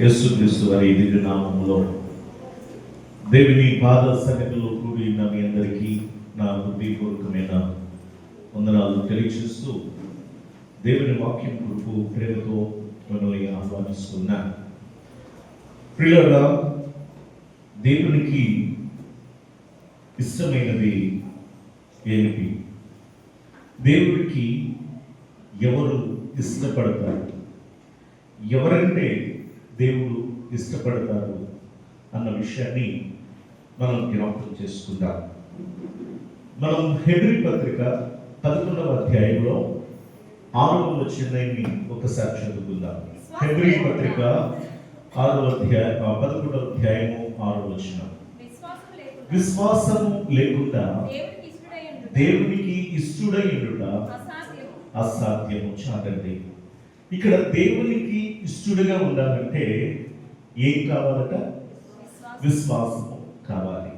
యేసుక్రీస్తు వారి దివ్య నామములో దేవుని పాద సన్నిధిలో కూడి ఉన్న మీ అందరికీ నా హృదయపూర్వకమైన వందనాలు తెలియజేస్తూ దేవుని వాక్యం కొరకు ప్రేమతో మనల్ని ఆహ్వానిస్తున్నా. ప్రియులారా, దేవునికి ఇష్టమైనది ఏమిటి? దేవుడికి ఎవరు ఇష్టపడతారు? ఎవరంటే దేవుడు ఇష్టపడతారు అన్న విషయాన్ని మనం జ్ఞాపకం చేసుకుందాం. మనం హెబ్రీ పత్రిక 11వ అధ్యాయంలో 6వ వచనాన్ని ఒకసారి చదువుకుందాం. హెబ్రీ పత్రిక 11వ అధ్యాయము 6వ వచనం. విశ్వాసము లేకుండా దేవునికి ఇష్టడై ఉండుట అసాధ్యము. చాలండి, ఇక్కడ దేవునికి ఇష్టడుగా ఉండాలంటే ఏం కావాలట? విశ్వాసము కావాలి.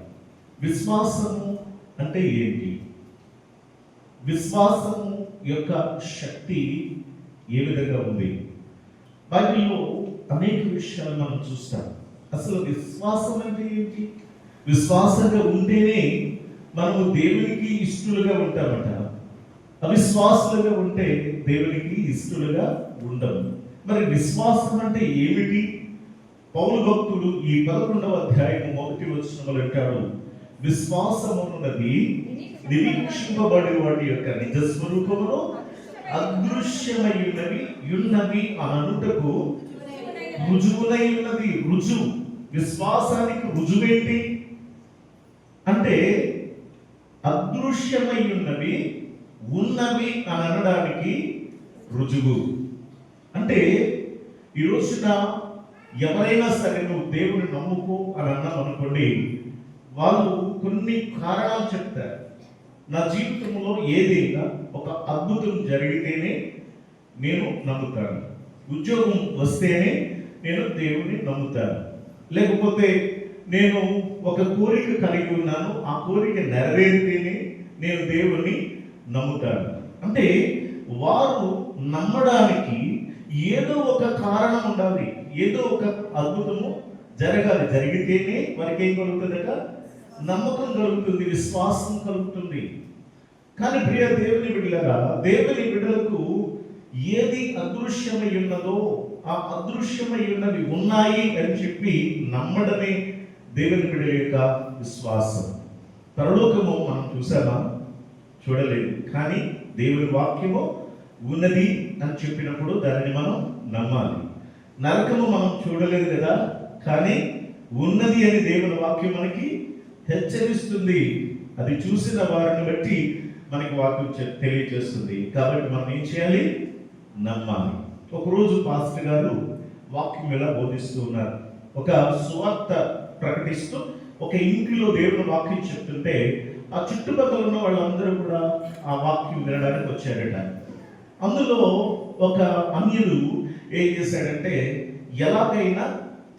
విశ్వాసము అంటే ఏంటి? విశ్వాసము యొక్క శక్తి ఏ విధంగా ఉంది? బైబిల్లో అనేక విషయాలు మనం చూస్తాం. అసలు విశ్వాసం అంటే ఏంటి? విశ్వాసంగా ఉంటేనే మనము దేవునికి ఇష్టలుగా ఉంటామట. అవిశ్వాసులుగా ఉంటే దేవునికి ఇష్టలుగా ఉండము. మరి విశ్వాసం అంటే ఏమిటి? పౌలు భక్తుడు ఈ 11వ అధ్యాయం 1వ వచనంలో అంటాడు, విశ్వాసమున్నది నిరీక్షింపబడే వాటి యొక్క నిజ స్వరూపమును అదృశ్యమై ఉన్నవి అనుటకు రుజువునై ఉన్నది. రుజువు, విశ్వాసానికి రుజువేంటి అంటే అదృశ్యమై ఉన్నవి అని అనడానికి రుజువు. అంటే ఈ రోజున ఎవరైనా సరే నువ్వు దేవుని నమ్ముకో అని అన్నాం అనుకోండి, వాళ్ళు కొన్ని కారణాలు చెప్తారు. నా జీవితంలో ఏదైనా ఒక అద్భుతం జరిగితేనే నేను నమ్ముతాను, ఉద్యోగం వస్తేనే నేను దేవుని నమ్ముతాను, లేకపోతే నేను ఒక కోరిక కలిగి ఉన్నాను, ఆ కోరిక నెరవేరితేనే నేను దేవుని నమ్ముతాను. అంటే వారు నమ్మడానికి ఏదో ఒక కారణం ఉండాలి, ఏదో ఒక అద్భుతము జరగాలి. జరిగితేనే వారికి ఏం కలుగుతుందట? నమ్మకం కలుగుతుంది, విశ్వాసం కలుగుతుంది. కానీ ప్రియ దేవుని బిడ్డలారా, దేవుని బిడ్డలకు ఏది అదృశ్యమై ఉన్నదో ఆ అదృశ్యమై ఉన్నవి ఉన్నాయి అని చెప్పి నమ్మడమే దేవుని బిడ్డల యొక్క విశ్వాసం. పరలోకము మనం చూసామా? చూడలేదు. కానీ దేవుని వాక్యము ఉన్నది అని చెప్పినప్పుడు దానిని మనం నమ్మాలి. నరకము మనం చూడలేదు కదా, కానీ ఉన్నది అని దేవుని వాక్యం మనకి హెచ్చరిస్తుంది. అది చూసిన వారిని బట్టి మనకి వాక్యం తెలియజేస్తుంది. కాబట్టి మనం ఏం చేయాలి? నమ్మాలి. ఒకరోజు పాస్టర్ గారు వాక్యం ఎలా బోధిస్తూ ఉన్నారు. ఒక సువార్త ప్రకటిస్తూ ఒక ఇంటిలో దేవుని వాక్యం చెప్తుంటే ఆ చుట్టుపక్కల ఉన్న వాళ్ళందరూ కూడా ఆ వాక్యం వినడానికి వచ్చారట. అందులో ఒక అన్యుడు ఏం చేశాడంటే ఎలాగైనా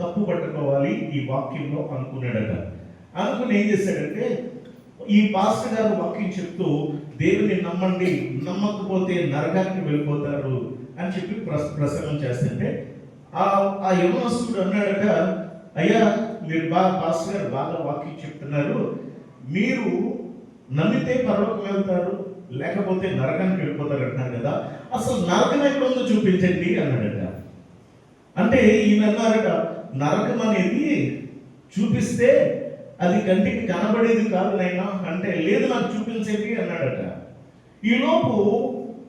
తప్పు పట్టుకోవాలి ఈ వాక్యంలో అనుకున్నాడట. అనుకుని ఏం చేశాడంటే ఈ పాస్టర్ గారు వాక్యం చెప్తూ దేవుని నమ్మండి, నమ్మకపోతే నరకానికి వెళ్ళిపోతారు అని చెప్పి ప్రసంగం చేస్తుంటే ఆ యవనస్తుడు అన్నాడట, అయ్యా మీరు పాస్టర్ గారు బాగా వాక్యం చెప్తున్నారు, మీరు నమ్మితే పరలోకం వెళ్తారు, లేకపోతే నరకానికి వెళ్ళిపోతారు అంటున్నారు కదా, అసలు నరకం ఎక్కడ ఉందో చూపించండి అన్నాడట. అంటే ఈయన అన్నారట, నరకం అనేది చూపిస్తే అది కంటికి కనబడేది కాదు నైనా అంటే, లేదు నాకు చూపించండి అన్నాడట. ఈలోపు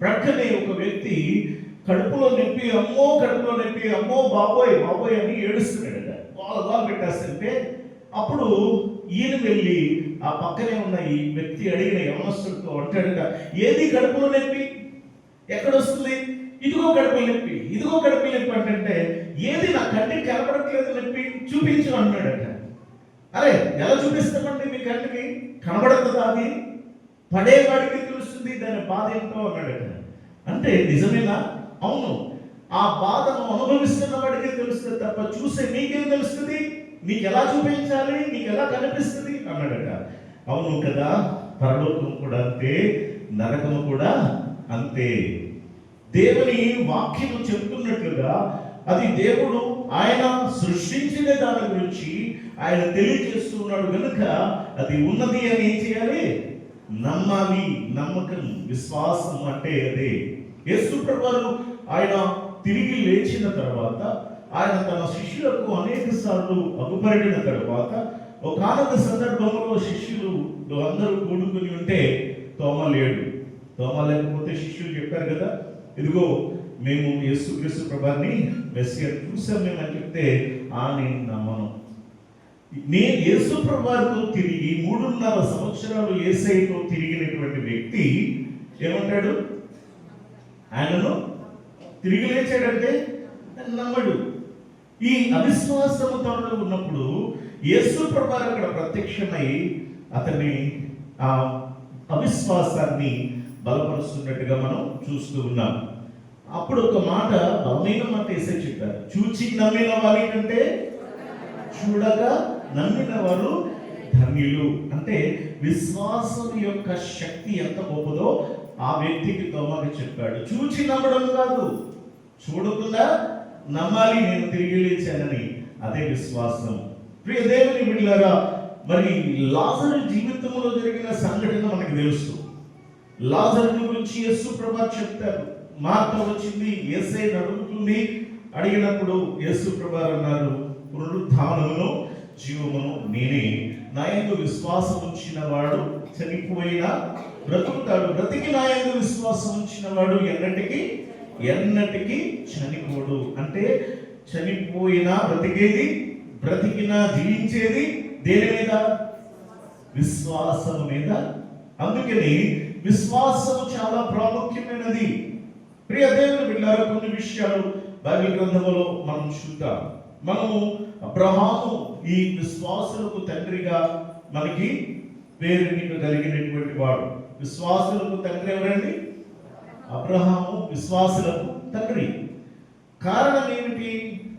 ప్రక్కనే ఒక వ్యక్తి కడుపులో నొప్పి, అమ్మో బాబోయ్ బాబోయ్ అని ఏడుస్తున్నాడట. వాళ్ళు పెట్టేస్తుంటే అప్పుడు ఈయన వెళ్ళి ఆ పక్కనే ఉన్న ఈ వ్యక్తి అడిగిన యవనస్తుడితో అంటాడట, ఏది కడుపులో నొప్పి? ఎక్కడొస్తుంది? ఇదిగో కడుపులో నొప్పి అంటే, ఏది నా కంటికి కనబడట్లేదు నొప్పి, చూపించు అన్నాడట. అరే ఎలా చూపిస్తామండి? మీ కంటికి కనబడుతుందా? అది పడేవాడికి తెలుస్తుంది దాని బాధ ఏంటో అన్నాడట. అంటే నిజమేనా? అవును, ఆ బాధను అనుభవిస్తున్న వాడికే తెలుస్తుంది తప్ప చూసే నీకేం తెలుస్తుంది? నీకు ఎలా చూపించాలి? నీకు ఎలా కనిపిస్తుంది అన్నాడట. అవును కదా, పరలోకం కూడా అంతే, నరకము కూడా అంతే. దేవుని వాక్యము చెప్తున్నట్లుగా అది దేవుడు ఆయన సృష్టించిన దాని గురించి ఆయన తెలియజేస్తూ ఉన్నాడు కనుక అది ఉన్నది అని ఏం చేయాలి? నమ్మాలి. నమ్మకం, విశ్వాసం అంటే అదే. యేసు ప్రభువు ఆయన తిరిగి లేచిన తర్వాత ఆయన తన శిష్యులకు అనేక సార్లు అగుపరిడిన తర్వాత ఒకానొక సందర్భంలో శిష్యులు అందరూ కూడుకుని ఉంటే తోమ లేడు. తోమ లేకపోతే శిష్యులు చెప్పారు కదా, ఇదిగో మేము యేసుక్రీస్తు ప్రభువుని మెస్సియా చూసాం మేము అని చెప్తే, నేను నమ్మను. నేను యేసు ప్రభువుతో తిరిగి 3.5 సంవత్సరాలు యేసయ్యతో తిరిగినటువంటి వ్యక్తి ఏమంటాడు? ఆయనను తిరిగి లేచాడంటే నమ్మడు. ఈ అవిశ్వాసము తనలో ఉన్నప్పుడు యేసు ప్రభువు అక్కడ ప్రత్యక్షమై అతన్ని ఆ అవిశ్వాసాన్ని బలపరుస్తున్నట్టుగా మనం చూస్తూ ఉన్నాం. అప్పుడు ఒక మాట, బలమైన మాట యేసయ్య చెప్పారు, చూచి నమ్మిన వారి కంటే చూడగా నమ్మిన వారు ధన్యులు. అంటే విశ్వాసం యొక్క శక్తి ఎంత గొప్పదో ఆ వ్యక్తికి తోమకి చెప్పాడు. చూచి నమ్మడం కాదు, చూడకుండా నమ్మాలి నేను తిరిగి లేచానని. అదే విశ్వాసం. ప్రియ దేవుని బిడ్డలారా, మరి లాజరు జీవితంలో జరిగిన సంఘటన మనకు తెలుసు. లాజరు గురించి యేసు ప్రభువు చెప్తారు. మార్త వచ్చింది, యేసయ్యను అడుగుతుంది. అడిగినప్పుడు యేసు ప్రభువు అన్నారు, పునరుద్ధానమును జీవమును నేనే. నా యందు విశ్వాసం ఉంచిన వాడు చనిపోయినా బ్రతుకుతాడు, బ్రతికి నా యందు విశ్వాసం ఉంచిన వాడు ఎన్నటికీ చనిపోడు. అంటే చనిపోయినా బ్రతికేది, బ్రతికినా జీవించేది దేని మీద? విశ్వాసం మీద. అందుకని విశ్వాసం చాలా ప్రాముఖ్యమైనది. ప్రియ దేవుని బిడ్డలారా, కొన్ని విషయాలు బైబిల్ గ్రంథంలో మనం చూద్దాం. మనము అబ్రహాము ఈ విశ్వాసులకు తండ్రిగా మనకి పేరు కలిగినటువంటి వాడు. విశ్వాసులకు తండ్రి ఎవరండి? అబ్రహాము విశ్వాసులకు తండ్రి. కారణం ఏమిటి?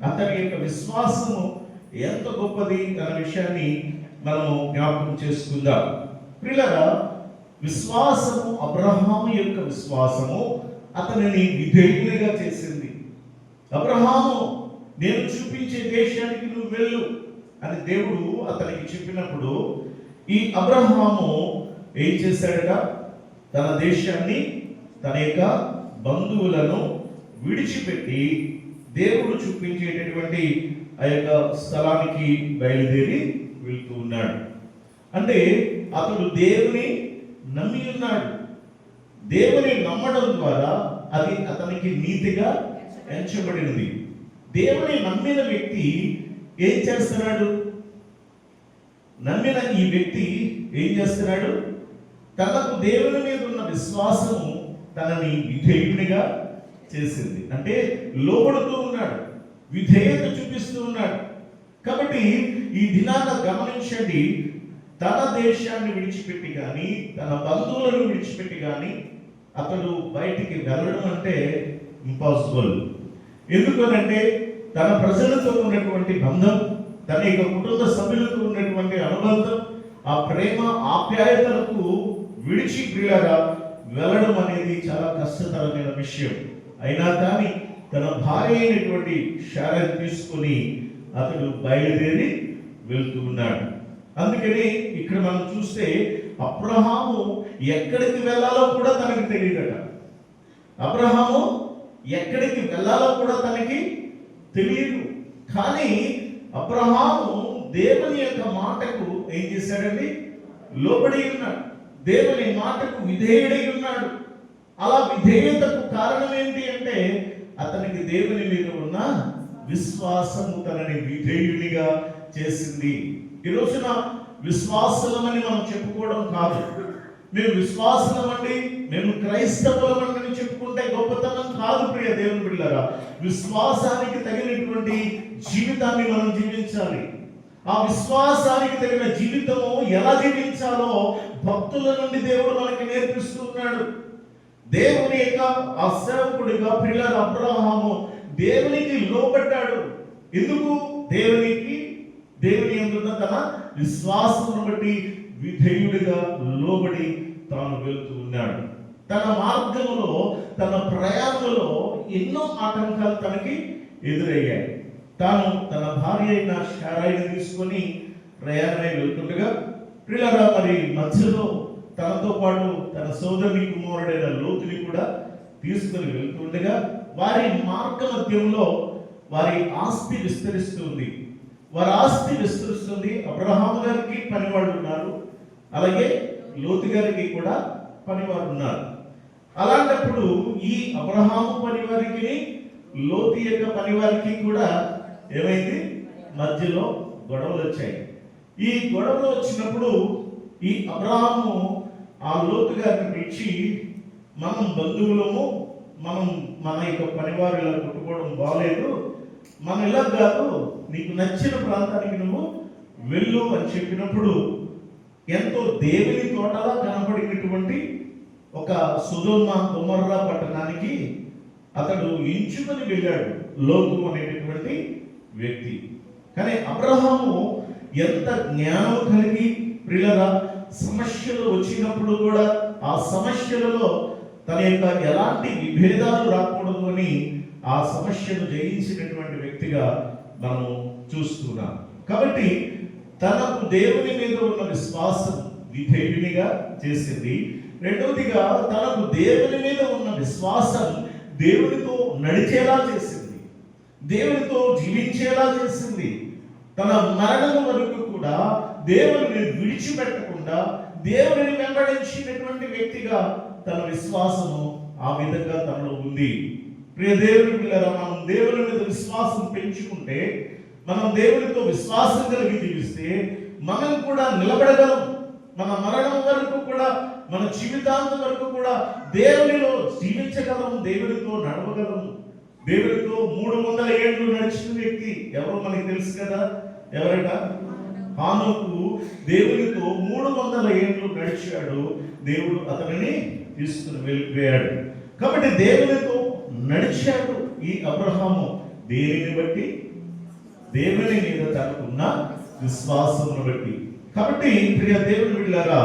అతని యొక్క విశ్వాసము ఎంత గొప్పది అన్న విషయాన్ని మనము జ్ఞాపకం చేసుకుందాం. ప్రియులారా, విశ్వాసము, అబ్రహాము యొక్క విశ్వాసము అతనిని విధేయునిగా చేసింది. అబ్రహాము, నేను చూపించే దేశానికి నువ్వు వెళ్ళు అని దేవుడు అతనికి చెప్పినప్పుడు ఈ అబ్రహాము ఏం చేశాడట? తన దేశాన్ని, తన యొక్క బంధువులను విడిచిపెట్టి దేవుడు చూపించేటటువంటి ఆ యొక్క స్థలానికి బయలుదేరి వెళ్తూ ఉన్నాడు. అంటే అతడు దేవుని నమ్మి ఉన్నాడు. దేవుని నమ్మడం ద్వారా అది అతనికి నీతిగా ఎంచబడినది. దేవుని నమ్మిన వ్యక్తి ఏం చేస్తున్నాడు? నమ్మిన ఈ వ్యక్తి ఏం చేస్తున్నాడు? తనకు దేవుని మీద ఉన్న విశ్వాసము తనని విధేయునిగా చేసింది. అంటే లోబడుతూ ఉన్నాడు, విధేయత చూపిస్తూ ఉన్నాడు. కాబట్టి ఈ దినాన గమనించండి, తన దేశాన్ని విడిచిపెట్టి కానీ, తన బంధువులను విడిచిపెట్టి కానీ అతడు బయటికి వెళ్ళడం అంటే ఇంపాసిబుల్. ఎందుకనంటే తన ప్రజలతో ఉన్నటువంటి బంధం, తన యొక్క కుటుంబ సభ్యులతో ఉన్నటువంటి అనుబంధం, ఆ ప్రేమ ఆప్యాయతలకు విడిచి ప్రియులారా వెళ్ళడం అనేది చాలా కష్టతరమైన విషయం. అయినా కానీ తన భార్య అయినటువంటి శారను తీసుకొని అతడు బయలుదేరి వెళ్తూ ఉన్నాడు. అందుకని ఇక్కడ మనం చూస్తే అబ్రహాము ఎక్కడికి వెళ్ళాలో కూడా తనకి తెలియదట. అబ్రహాము ఎక్కడికి వెళ్ళాలో కూడా తనకి తెలియదు. కానీ అబ్రహాము దేవుని యొక్క మాటకు ఏం చేశాడండి? లోబడి ఉన్నాడు. దేవుని మాటకు విధేయుడై ఉన్నాడు. అలా విధేయతకు కారణం ఏంటి అంటే అతనికి దేవుని మీద ఉన్న విశ్వాసము తనని విధేయునిగా చేసింది. ఈ రోజున విశ్వాసులమని మనం చెప్పుకోవడం కాదు. మేము విశ్వాసులమండి, మేము క్రైస్తవులమని చెప్పుకుంటే గొప్పతనం కాదు. ప్రియ దేవుని బిడ్డలారా, విశ్వాసానికి తగినటువంటి జీవితాన్ని మనం జీవించాలి. ఆ విశ్వాసానికి తగిన జీవితము ఎలా జీవించాలో భక్తుల నుండి దేవుడు మనకి నేర్పిస్తూ ఉన్నాడు. దేవుని యొక్క ఆ సేవకుడిగా ప్రియుల అబ్రహాము దేవునికి లోబడ్డాడు. ఎందుకు? దేవుని యందున్న తన విశ్వాసమును బట్టి విధేయుడిగా లోబడి తాను వెళ్తూ ఉన్నాడు. తన మార్గంలో, తన ప్రయాణంలో ఎన్నో ఆటంకాలు తనకి ఎదురయ్యాయి. తాను తన భార్య అయిన శారాయిని తీసుకొని ప్రయాణమై వెళ్తుండగా ప్రియులారా, మరి మధ్యలో తనతో పాటు తన సోదరుని కుమారుడైన లోతుని కూడా తీసుకుని వెళ్తుండగా వారి మార్గ మధ్యంలో వారి ఆస్తి విస్తరిస్తుంది. వారి ఆస్తి విస్తరిస్తుంది. అబ్రహాము గారికి పనివాళ్ళు ఉన్నారు, అలాగే లోతు గారికి కూడా పనివారు ఉన్నారు. అలాంటప్పుడు ఈ అబ్రహాము పనివారికి లోతు యొక్క పనివారికి కూడా ఏమైంది, మధ్యలో గొడవలు వచ్చాయి. ఈ గొడవలు వచ్చినప్పుడు ఈ అబ్రహాము ఆ లోతు గారిని పిలిచి, మనం బంధువులము, మన యొక్క పనివారు ఇలా కొట్టుకోవడం బాగలేదు, మనం ఇలా కాదు, నీకు నచ్చిన ప్రాంతానికి నువ్వు వెళ్ళు అని చెప్పినప్పుడు ఎంతో దేవుని తోటలా కనపడినటువంటి ఒక సొదొమ గొమొర్రా పట్టణానికి అతడు ఎంచుకొని వెళ్ళాడు, లోతు అనేటటువంటి వ్యక్తి. కానీ అబ్రహాము ఎంత జ్ఞానం కలిగి ప్రియులారా, సమస్యలు వచ్చినప్పుడు కూడా ఆ సమస్యలలో తన యొక్క ఎలాంటి విభేదాలు రాకూడదు అని ఆ సమస్యను జయించినటువంటి వ్యక్తిగా మనము చూస్తున్నాం. కాబట్టి తనకు దేవుని మీద ఉన్న విశ్వాసం విధేయునిగా చేసింది. రెండవదిగా తనకు దేవుని మీద ఉన్న విశ్వాసం దేవునితో నడిచేలా చేసింది, దేవునితో జీవించేలా చేసింది. తన మరణం వరకు కూడా దేవుని విడిచిపెట్టకుండా దేవుని వెంబడించినటువంటి వ్యక్తిగా తన విశ్వాసము ఆ విధంగా తనలో ఉంది. ప్రియ దేవుని పిల్లరా, మనం దేవుని మీద విశ్వాసం పెంచుకుంటే, మనం దేవునితో విశ్వాసం కలిగి జీవిస్తే మనం కూడా నిలబడగలం. మన మరణం వరకు కూడా, మన జీవితాంతం వరకు కూడా దేవునిలో జీవించగలం, దేవునితో నడవగలం. దేవునితో 300 ఏళ్ళు నడిచిన వ్యక్తి ఎవరో మనకి తెలుసు కదా, ఎవరట? హానోకు దేవునితో 300 ఏళ్ళు నడిచాడు. దేవుడు అతనిని తీసుకుని వెళ్ళిపోయాడు. కాబట్టి దేవునితో నడిచాడు ఈ అబ్రహాము. దేనిని బట్టి? దేవుని మీద తనకున్న విశ్వాసమును బట్టి. కాబట్టి ప్రియ దేవుని బిడ్డలారా,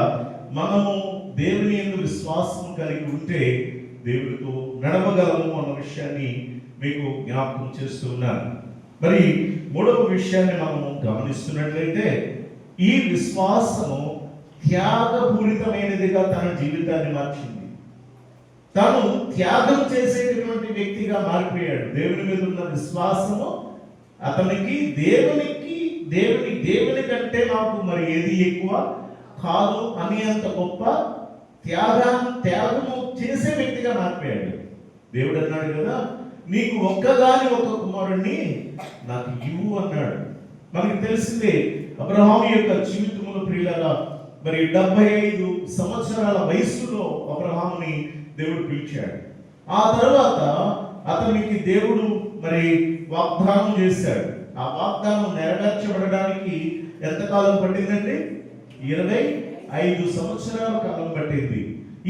మనము దేవుని యందు విశ్వాసం కలిగి ఉంటే దేవునితో నడవగలము అన్న విషయాన్ని మీకు జ్ఞాపకం చేస్తున్నాను. మరి మూడవ విషయాన్ని మనము గమనిస్తున్నట్లయితే, ఈ విశ్వాసము త్యాగపూరితమైనదిగా తన జీవితాన్ని మార్చింది. తాను త్యాగం చేసేటటువంటి వ్యక్తిగా మారిపోయాడు. దేవుని మీద ఉన్న విశ్వాసము అతనికి దేవుని కంటే నాకు మరి ఏది ఎక్కువ కాదు అని అంత గొప్ప త్యాగము చేసే వ్యక్తిగా మారిపోయాడు. దేవుడు అన్నాడు కదా, నీకు ఒక్కగాని ఒక కుమారుణ్ణి నాకు ఇవ్వు అన్నాడు. మనకి తెలిసిందే అబ్రహాము యొక్క జీవితంలో ప్రియులారా, మరి 75 సంవత్సరాల వయస్సులో అబ్రహాముని దేవుడు పిలిచాడు. ఆ తర్వాత అతనికి దేవుడు మరి వాగ్దానం చేశాడు. ఆ వాగ్దానం నెరవేర్చబడడానికి ఎంతకాలం పట్టిందండి? 25 సంవత్సరాల కాలం పట్టింది.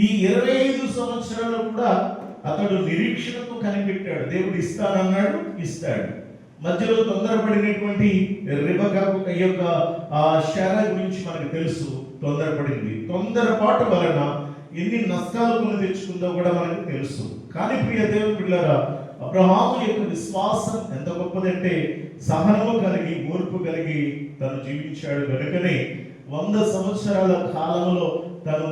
ఈ 25 సంవత్సరాలు కూడా అతడు నిరీక్షణతో కనిపెట్టాడు. దేవుడు ఇస్తానన్నాడు, ఇస్తాడు. మధ్యలో తొందరపడినటువంటి రిబకా యొక్క శారా గురించి మనకు తెలుసు. తొందరపడింది. తొందరపాటు వలన ఎన్ని నష్టాలు కొని తెచ్చుకుందో కూడా మనకు తెలుసు. కానీ ప్రియ దేవుని బిడ్డలారా, అబ్రహాము యొక్క విశ్వాసం ఎంత గొప్పదంటే, సహనము కలిగి, ఓర్పు కలిగి తను జీవించాడు. కనుకనే 100 సంవత్సరాల కాలంలో తను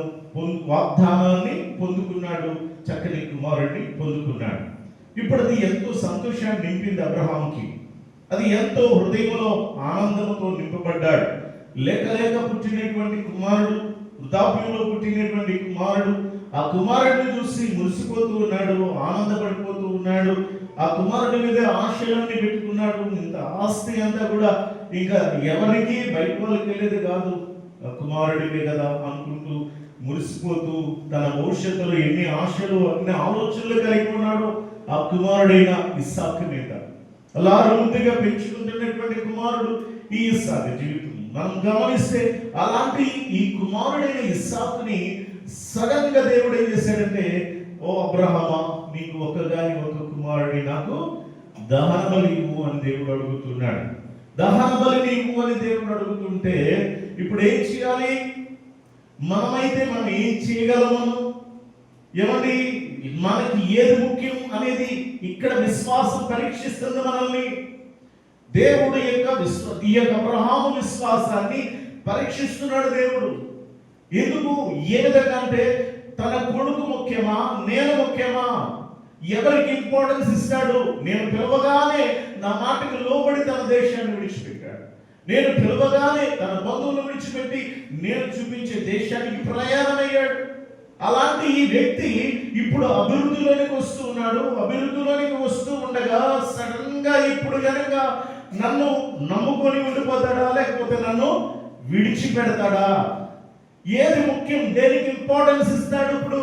వాగ్దానాన్ని పొందుకున్నాడు, చక్కని కుమారుడిని పొందుకున్నాడు. ఇప్పుడు అది ఎంతో సంతోషాన్ని నింపింది అబ్రహాముకి. అది ఎంతో హృదయంలో ఆనందంతో నింపబడ్డాడు. లేక పుట్టినటువంటి కుమారుడు, వృద్ధాప్యంలో పుట్టినటువంటి కుమారుడు, ఆ కుమారుడిని చూసి మురిసిపోతూ ఉన్నాడు, ఆనందపడిపోతూ ఉన్నాడు. ఆ కుమారుడి మీద ఆశలన్నీ పెట్టుకున్నాడు. ఇంత ఆస్తి అంతా కూడా ఇంకా ఎవరికి బయట వాళ్ళకి వెళ్ళేది కాదు, కుమారుడివే కదా అనుకుంటూ మురిసిపోతూ తన భవిష్యత్తులో ఎన్ని ఆశలు, అన్ని ఆలోచనలు కలిగి ఉన్నాడు ఆ కుమారుడైన ఇస్సాకు మీద. అలా అరుముద్దుగా పెంచుకుంటున్నటువంటి కుమారుడు ఈ ఇస్సాకు జీవితం మనం గమనిస్తే, అలాంటి ఈ కుమారుడైన ఇస్సాకుని సడన్ గా దేవుడు ఏం చేశాడంటే, ఓ అబ్రహామా, నీకు ఒక్కగాని ఒక కుమారుడి నాకు దహన బలి ఇవ్వు అని దేవుడు అడుగుతున్నాడు. దహన బలిని ఇవ్వు అని దేవుడు అడుగుతుంటే ఇప్పుడు ఏం చేయాలి? మనమైతే మనం ఏం చేయగలము? ఏమండి, మనకి ఏది ముఖ్యం అనేది ఇక్కడ విశ్వాసం పరీక్షిస్తుంది మనల్ని. దేవుడు ఈ యొక్క అబ్రహాము విశ్వాసాన్ని పరీక్షిస్తున్నాడు దేవుడు. ఎందుకు? ఏ విధంగా అంటే తన కొడుకు ముఖ్యమా, నేను ముఖ్యమా? ఎవరికి ఇంపార్టెన్స్ ఇస్తాడు? నేను పిలవగానే నా మాటకు లోబడి తన దేశాన్ని విడిచిపెట్టాడు. నేను పిలవగానే తన బంధువులను విడిచిపెట్టి నేను చూపించే దేశానికి ప్రయాణమయ్యాడు. అలాంటి ఈ వ్యక్తి ఇప్పుడు అభివృద్ధిలోనికి వస్తూ ఉన్నాడు. అభివృద్ధిలోనికి వస్తూ ఉండగా సడన్ గా ఇప్పుడు కనుక నన్ను నమ్ముకొని ఉండిపోతాడా, లేకపోతే నన్ను విడిచిపెడతాడా? ఏది ముఖ్యం, దేనికి ఇంపార్టెన్స్ ఇస్తాడు ఇప్పుడు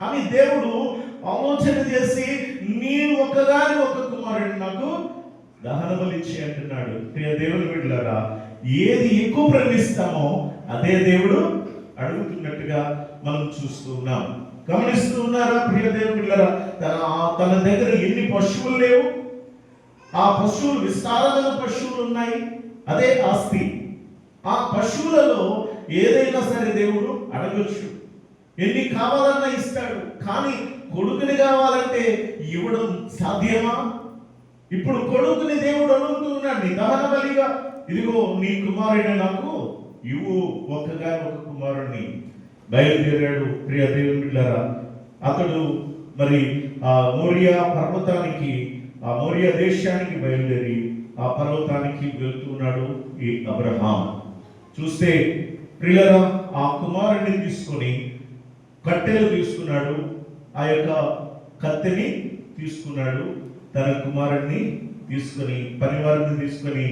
అని దేవుడు ఆలోచన చేసి, నీ ఒక్కగాని ఒక కుమారుడు నాకు దహన బలిచ్చి అంటున్నాడు. ప్రియ దేవుని బిడ్డలారా, ఏది ఎక్కువ ప్రేమిస్తామో అదే దేవుడు అడుగుతున్నట్టుగా మనం చూస్తూ ఉన్నాం. గమనిస్తూ ఉన్నారా ప్రియ దేవుని బిడ్డలారా? తన దగ్గర ఎన్ని పశువులు లేవు, ఆ పశువులు విస్తారమైన పశువులు ఉన్నాయి, అదే ఆస్తి. ఆ పశువులలో ఏదైనా సరే దేవుడు అడగొచ్చు, ఎన్ని కావాలన్నా ఇస్తాడు. కానీ కొడుకుని కావాలంటే ఇవ్వడం సాధ్యమా? ఇప్పుడు కొడుకుని దేవుడు అడుగుతూ ఉన్నాడు, నీ దహన బలిగా ఇదిగో నీ కుమారుని నాకు ఇవ్వు. ఒక్కగా ఒక కుమారుణ్ణి బయలుదేరాడు. ప్రియ దేవుని బిడ్డలారా, అతడు మరి ఆ మోరియా పర్వతానికి, ఆ మోరియా దేశానికి బయలుదేరి ఆ పర్వతానికి వెళ్తున్నాడు ఈ అబ్రహాం. చూస్తే ప్రియులారా, ఆ కుమారుణ్ణి తీసుకొని కట్టెలు తీసుకున్నాడు, ఆ యొక్క కత్తిని తీసుకున్నాడు, తన కుమారుణ్ణి తీసుకొని పనివారిని తీసుకొని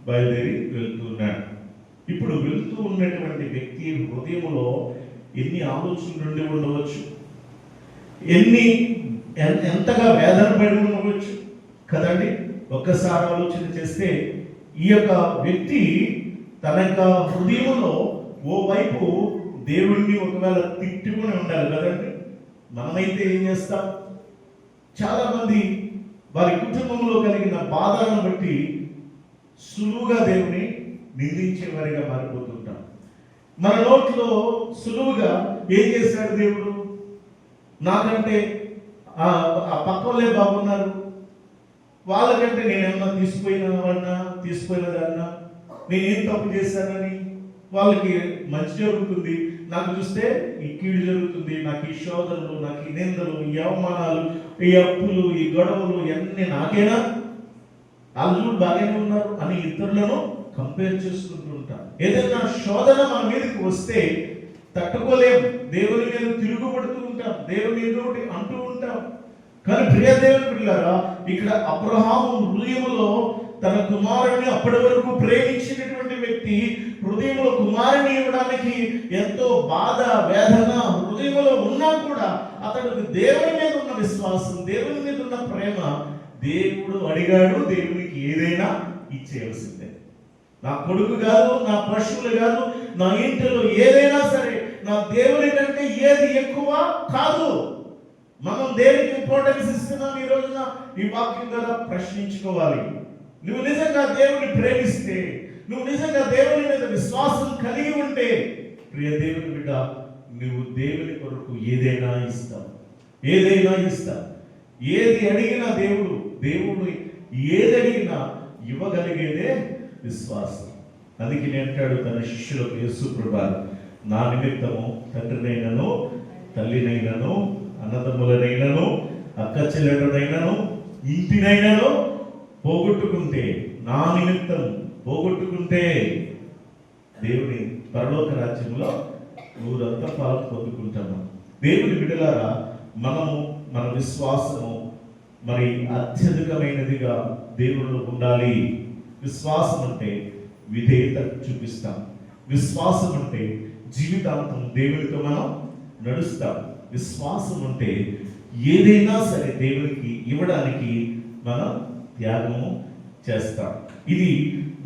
బయలుదేరి వెళ్తున్నాడు. ఇప్పుడు వెళ్తూ ఉన్నటువంటి వ్యక్తి హృదయంలో ఎన్ని ఆలోచనలు నుండి ఉండవచ్చు, ఎంతగా వేదన పడి ఉండవచ్చు కదండి. ఒక్కసారి ఆలోచన చేస్తే ఈ యొక్క వ్యక్తి తన యొక్క హృదయంలో ఓవైపు దేవుణ్ణి ఒకవేళ తిట్టుకుని ఉండాలి కదండి. మనమైతే ఏం చేస్తాం? చాలా మంది వారి కుటుంబంలో కలిగిన బాధలను బట్టి సులువుగా దేవుని నిందించే వారిగా మారిపోతుంటాం. మన నోట్లో సులువుగా ఏం చేశాడు దేవుడు? నాకంటే ఆ పక్కలే బాగున్నారు, వాళ్ళకంటే నేనేమన్నా తీసిపోయినదన్నా, నేనేం తప్పు చేశానని వాళ్ళకి మంచి జరుగుతుంది, నాకు చూస్తే ఈ కీడు జరుగుతుంది, నాకు ఈ శోధనలు, నాకు ఈ నిందలు, ఈ అవమానాలు, ఈ అప్పులు, ఈ గొడవలు అన్నీ నాకేనా, వాళ్ళు బాగానే ఉన్నారు అని ఇతరులను కంపేర్ చేసుకుంటూ ఉంటాం. ఏదైనా శోధన మన మీదకి వస్తే తట్టుకోలేం, దేవుని మీద తిరుగుబడుతూ ఉంటాం, దేవుని ఏదోటి అంటూ ఉంటాం. కానీ ప్రియ దేవుని బిడ్డలారా, ఇక్కడ అబ్రహాము హృదయములో తన కుమారుని అప్పటి వరకు ప్రేమించినటువంటి వ్యక్తి హృదయంలో కుమారుని ఇవ్వడానికి ఎంతో బాధ వేదన హృదయంలో ఉన్నా కూడా అతడు దేవుని మీద ఉన్న విశ్వాసం, దేవుని మీద ఉన్న ప్రేమ, దేవుడు అడిగాడు, దేవునికి ఏదైనా ఇచ్చేయవలసిందే. నా కొడుకు కాదు, నా పశువులు కాదు, నా ఇంటిలో ఏదైనా సరే నా దేవుని కంటే ఏది ఎక్కువ కాదు. మనం దేనికి ఇంపార్టెన్స్ ఇస్తున్నాం? ఈ రోజున ఈ వాక్యం ద్వారా ప్రశ్నించుకోవాలి. నువ్వు నిజంగా దేవుని ప్రేమిస్తే, నువ్వు నిజంగా దేవుని మీద విశ్వాసం కలిగి ఉంటే, ప్రియ దేవుని బిడ్డ, నువ్వు దేవుని కొరకు ఏదైనా ఇస్తావు, ఏదైనా ఇస్తావు. ఏది అడిగినా దేవుడు ఏది అడిగినా ఇవ్వగలిగేదే విశ్వాసం. అందుకే అంటాడు తన శిష్యులకు, యేసు ప్రభువా, నా నిమిత్తము తండ్రినైనను, తల్లినైనను, అన్నదమ్ములనైనను, అక్క చెల్లెళ్ళనైనను, ఇంటినైనను పోగొట్టుకుంటే, నా నిమిత్తం పోగొట్టుకుంటే దేవుని పరలోక రాజ్యంలో ఊరంతా పాలు పొందుకుంటాము. దేవుని బిడ్డలారా, మనము మన విశ్వాసము మరి అత్యధికమైనదిగా దేవుళ్ళు ఉండాలి. విశ్వాసం అంటే విధేయత చూపిస్తాం, విశ్వాసం అంటే జీవితాంతం దేవునితో మనం నడుస్తాం, విశ్వాసం అంటే ఏదైనా సరే దేవునికి ఇవ్వడానికి మనం త్యాగము చేస్తాం. ఇది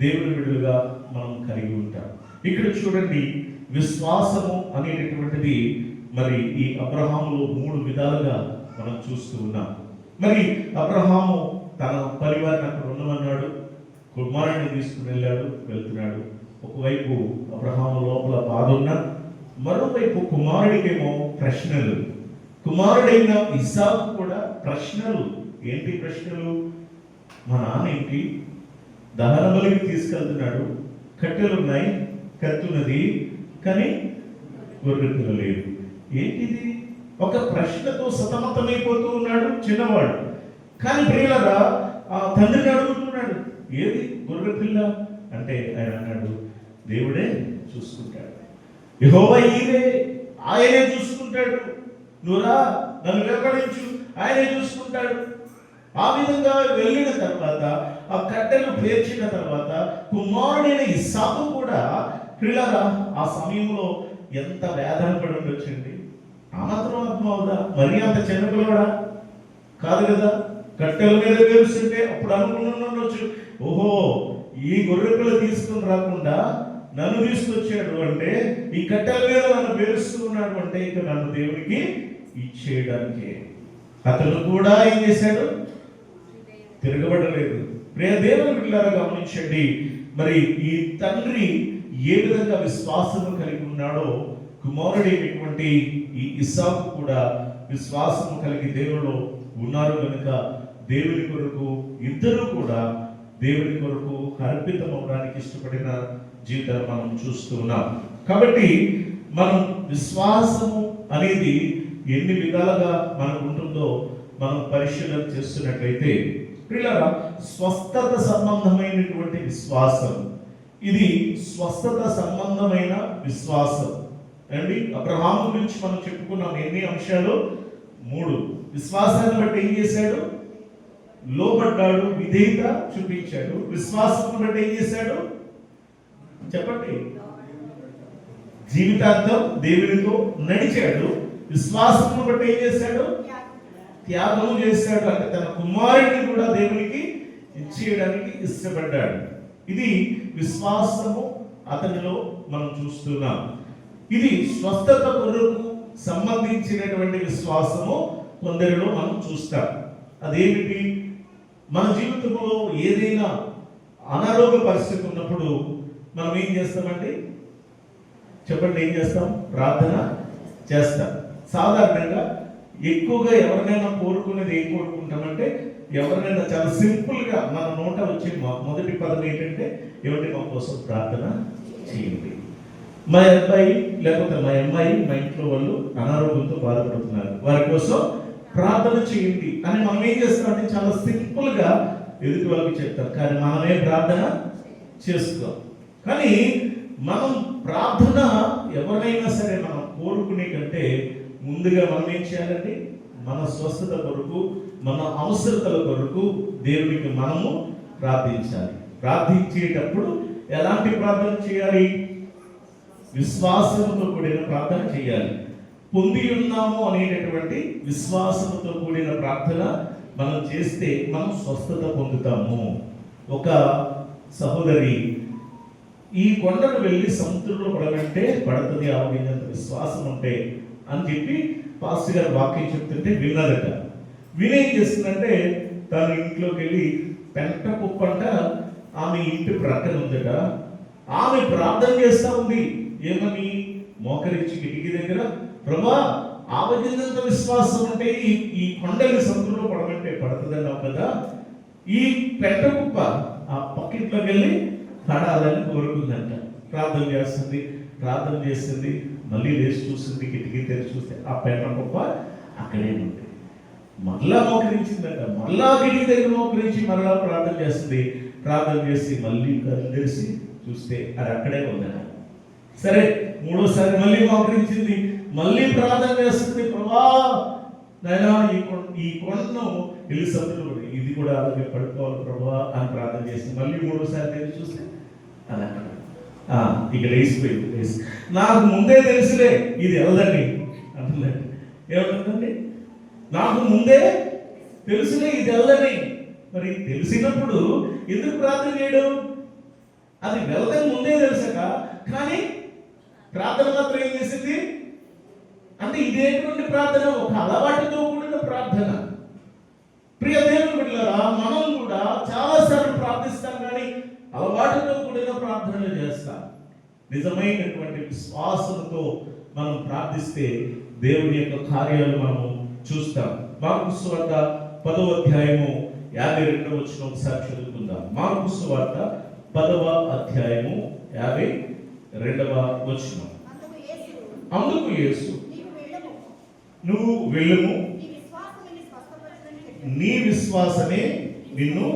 దేవుని బిడ్డలుగా మనం కలిగి ఉంటాం. ఇక్కడ చూడండి, విశ్వాసము అనేటటువంటిది మరి ఈ అబ్రహాములో 3 విధాలుగా మనం చూస్తూ ఉన్నాం. మరి అబ్రహాము తన పరివారాన్ని అక్కడ ఉండమన్నాడు, కుమారుడిని తీసుకుని వెళ్తున్నాడు. ఒకవైపు అబ్రహాము లోపల బాధ ఉన్నా, మరోవైపు కుమారుడికేమో ప్రశ్నలు. కుమారుడైన ఇస్సాకు కూడా ప్రశ్నలు. ఏంటి ప్రశ్నలు? మా నాన్న ఏంటి, దహన బలికి తీసుకెళ్తున్నాడు, కట్టెలు ఉన్నాయి, కత్తి ఉన్నది, కానీ గొర్రె పిల్ల లేదు. ఏంటిది? ఒక ప్రశ్నతో సతమతమైపోతూ ఉన్నాడు చిన్నవాడు. కానీ ప్రియులారా, ఆ తండ్రిని అడుగుతున్నాడు, ఏది గొర్రె పిల్ల అంటే ఆయన అన్నాడు, దేవుడే చూసుకుంటాడు, యెహోవా ఈరే, ఆయనే చూసుకుంటాడు, నువ్వురా నన్ను వెంబడించు, ఆయనే చూసుకుంటాడు. ఆ విధంగా వెళ్ళిన తర్వాత, ఆ కట్టెలు పేర్చిన తర్వాత కుమారుడైన ఇస్సాకు కూడా ప్రియులారా ఆ సమయంలో ఎంత వేదన పడి ఉండొచ్చండి. ఆ మాత్రం అర్థమవుదా? మరి అంత చిన్నపిల్లవాడా కాదు కదా. కట్టెల మీద పేరుస్తుంటే అప్పుడు అనుకుంటుండొచ్చు, ఓహో ఈ గొర్రె పిల్ల తీసుకుని రాకుండా నన్ను తీసుకొచ్చాడు అంటే, ఈ కట్టెల మీద నన్ను పేరుస్తూ ఉన్నాడు అంటే ఇక నన్ను దేవునికి ఇచ్చేయడానికి. అతను కూడా ఏం చేశాడు? తిరగబడలేదు. ప్రియ దేవుని బిడ్డలారా గమనించండి, మరి ఈ తండ్రి ఏ విధంగా విశ్వాసము కలిగి ఉన్నాడో, కుమారుడైనటువంటి ఈ ఇస్సాకు కూడా విశ్వాసము కలిగి దేవునిలో ఉన్నారు కనుక దేవుని కొరకు ఇద్దరు కూడా దేవుని కొరకు అర్పితం అవడానికి ఇష్టపడిన జీవితాన్ని మనం చూస్తూ ఉన్నాం. కాబట్టి మనం విశ్వాసము అనేది ఎన్ని విధాలుగా మనకు ఉంటుందో మనం పరిశీలన చేస్తున్నట్లయితే, ప్రియులారా స్వస్థత సంబంధమైనటువంటి విశ్వాసం, ఇది స్వస్థత సంబంధమైన విశ్వాసం అండి. అబ్రహాము గురించి మనం చెప్పుకున్నాం ఎన్ని అంశాలు? 3. విశ్వాసాన్ని బట్టి ఏం చేశాడు? లోబడ్డాడు, విధేయత చూపించాడు. విశ్వాసం బట్టి ఏం చేశాడు? చెప్పండి. జీవితాంతం దేవునితో నడిచాడు. విశ్వాసం బట్టి ఏం చేశాడు? త్యాగం చేశాడు. అంటే తన కుమారుడిని కూడా దేవునికి ఇచ్చేయడానికి ఇష్టపడ్డాడు. ఇది విశ్వాసము అతనిలో మనం చూస్తున్నాం. ఇది స్వస్థత కొరకు సంబంధించినటువంటి విశ్వాసము కొందరిలో మనం చూస్తాం. అదేమిటి? మన జీవితంలో ఏదైనా అనారోగ్య పరిస్థితి ఉన్నప్పుడు మనం ఏం చేస్తామండి? చెప్పండి, ఏం చేస్తాం? ప్రార్థన చేస్తాం. సాధారణంగా ఎక్కువగా ఎవరినైనా కోరుకునేది ఏం కోరుకుంటామంటే, ఎవరినైనా చాలా సింపుల్ గా మన నోట వచ్చే మొదటి పదం ఏంటంటే, ఏమంటే మా కోసం ప్రార్థన చేయండి. మా అబ్బాయి లేకపోతే మా అమ్మాయి, మా ఇంట్లో వాళ్ళు అనారోగ్యంతో బాధపడుతున్నారు, వారి కోసం ప్రార్థన చేయండి అని మనం ఏం చేస్తామంటే చాలా సింపుల్ గా ఎదుటి వాళ్ళకి చెప్తాం, కానీ మనమే ప్రార్థన చేసుకోం. కానీ మనం ప్రార్థన ఎవరైనా సరే మనం కోరుకునే కంటే ముందుగా మనం ఏం చేయాలండి? మన స్వస్థత కొరకు, మన అవసరతల కొరకు దేవునికి మనము ప్రార్థించాలి. ప్రార్థించేటప్పుడు ఎలాంటి ప్రార్థన చేయాలి? విశ్వాసంతో కూడిన ప్రార్థన చేయాలి. పొంది ఉన్నాము అనేటటువంటి విశ్వాసంతో కూడిన ప్రార్థన మనం చేస్తే మనం స్వస్థత పొందుతాము. ఒక సహోదరి ఈ కొండను వెళ్ళి సముద్రంలో పడమంటే పడుతుంది, ఆవగింజంత విశ్వాసం ఉంటే అని చెప్పి పాస్టర్ గారు వాక్యం చెప్తుంటే విన్నదట. వినేం చేస్తుందంటే తన ఇంట్లోకి వెళ్ళి పెంట కుప్పంట ఆమె ఇంటి ప్రక్కన ఉందట. ఆమె ప్రార్థన చేస్తా ఉంది. ఏమని? మోకరించి కిటికీ దగ్గర, ప్రభా ఆవగింజంత విశ్వాసం ఉంటే ఈ కొండని సముద్రంలో పడమంటే పడుతుందన్నావు కదా, ఈ పెంట కుప్ప ఆ పక్కింట్లోకి వెళ్ళి పడాలని కోరుకుందంట. ప్రార్థన చేస్తుంది, మళ్ళీ లేచి చూస్తుంది, కిటికీ తెరిచి చూస్తే ఆ పెంట కుప్ప అక్కడే ఉంది. మళ్ళా మోకరించిందట, మళ్ళా కిటికీ దగ్గర మోకరించి మళ్ళా ప్రార్థన చేసి మళ్ళీ కళ్ళు తెరిచి చూస్తే అది అక్కడే ఉందట. సరే, 3వసారి మళ్ళీ మోకరించింది, మళ్ళీ ప్రార్థన చేస్తుంది, ప్రభా నాయనా ఈ కొండను ఇల్లు సముద్రంలో ఇది కూడా అలాగే పడుకోవాలి ప్రభా అని ప్రార్థన చేస్తుంది. మళ్ళీ 3వసారి తెరిచి చూస్తే అది అక్కడ ఇక్కడ వేసిపోయింది. నాకు ముందే తెలుసులే ఇది వెళ్ళదండి అంటుందండి. ఏమంటుందండి? నాకు ముందే తెలుసులే ఇది వెళ్ళదని. మరి తెలిసినప్పుడు ఎందుకు ప్రార్థన చేయడం? అది వెళ్ళదని ముందే తెలుసక, కానీ ప్రార్థన మాత్రం ఏం చేసింది అంటే ఇదేటువంటి ప్రార్థన ఒక అలవాటుతో కూడిన ప్రార్థన. ప్రియ దేవుని బిడ్డలారా, మనం కూడా చాలాసార్లు ప్రార్థిస్తాం, కానీ అలవాటుతో కూడిన ప్రార్థనలు చేస్తాం. నిజమైనటువంటి విశ్వాసంతో మనం ప్రార్థిస్తే దేవుని యొక్క కార్యాలు మనము చూస్తాం. మార్కు సువార్త 10వ అధ్యాయము 52వ వచనం ఒకసారి చదువుకుందాం. మార్కు సువార్త 10వ అధ్యాయము 52వ వచనం. అందుకు యేసు, నువ్వు వెళ్ళుము, నీ విశ్వాసమే నిన్ను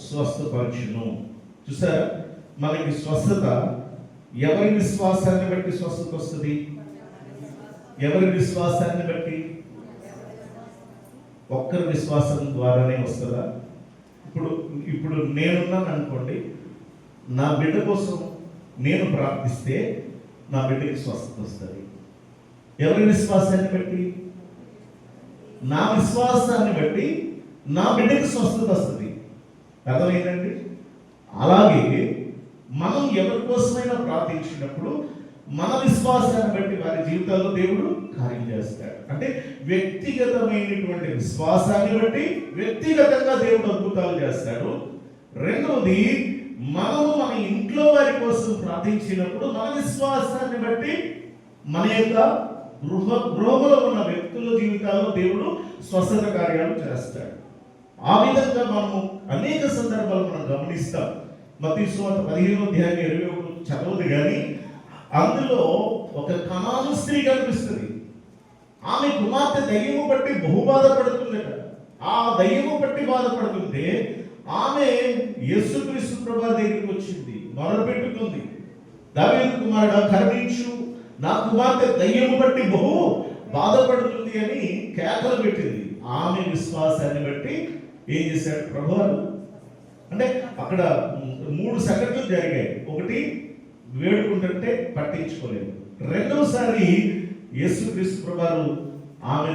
స్వస్థపరచును. చూసారా, మనకి స్వస్థత ఎవరి విశ్వాసాన్ని బట్టి స్వస్థత వస్తుంది? ఎవరి విశ్వాసాన్ని బట్టి? ఒక్కరి విశ్వాసం ద్వారానే వస్తుందా? ఇప్పుడు నేనున్నాను అనుకోండి, నా బిడ్డ కోసం నేను ప్రార్థిస్తే నా బిడ్డకి స్వస్థత వస్తుంది. ఎవరి విశ్వాసాన్ని బట్టి? నా విశ్వాసాన్ని బట్టి నా బిడ్డకి స్వస్థత వస్తుంది. అర్థమైందండి? అలాగే మనం ఎవరి కోసమైనా ప్రార్థించినప్పుడు మన విశ్వాసాన్ని బట్టి వారి జీవితాల్లో దేవుడు కార్యం చేస్తాడు. అంటే వ్యక్తిగతమైనటువంటి విశ్వాసాన్ని బట్టి వ్యక్తిగతంగా దేవుడు అద్భుతాలు చేస్తాడు. రెండవది, మనము మన ఇంట్లో వారి కోసం ప్రార్థించినప్పుడు మన విశ్వాసాన్ని బట్టి మన యొక్క గృహంలో ఉన్న వ్యక్తుల జీవితాల్లో దేవుడు స్వస్థత కార్యాలు చేస్తాడు. ఆ విధంగా మనము అనేక సందర్భాలు మనం గమనిస్తాం. మత్తయి సువార్త 15వ అధ్యాయం 21 చదవదు కానీ అందులో ఒక కనాను స్త్రీ కనిపిస్తుంది. ఆమె కుమార్తె దయ్యము బట్టి బహు బాధపడుతుందట. ఆ దయ్యము బట్టి బాధపడుతుంటే ఆమె యేసుక్రీస్తు ప్రభువు దగ్గరికి వచ్చింది, మొరపెట్టుకుంది, దావీదు కుమారుడా కరుణించు, నా కుమార్తె దయ్యము బట్టి బహు బాధపడుతుంది అని కేకలు పెట్టింది. ఆమె విశ్వాసాన్ని బట్టి ఏం చేశాడు ప్రభువు అంటే అక్కడ 3 సంఘటనలు జరిగాయి. ఒకటి, వేడుకుంటుంటే పట్టించుకోలేదు. రెండవసారి యేసుక్రీస్తు ప్రభువు ఆమె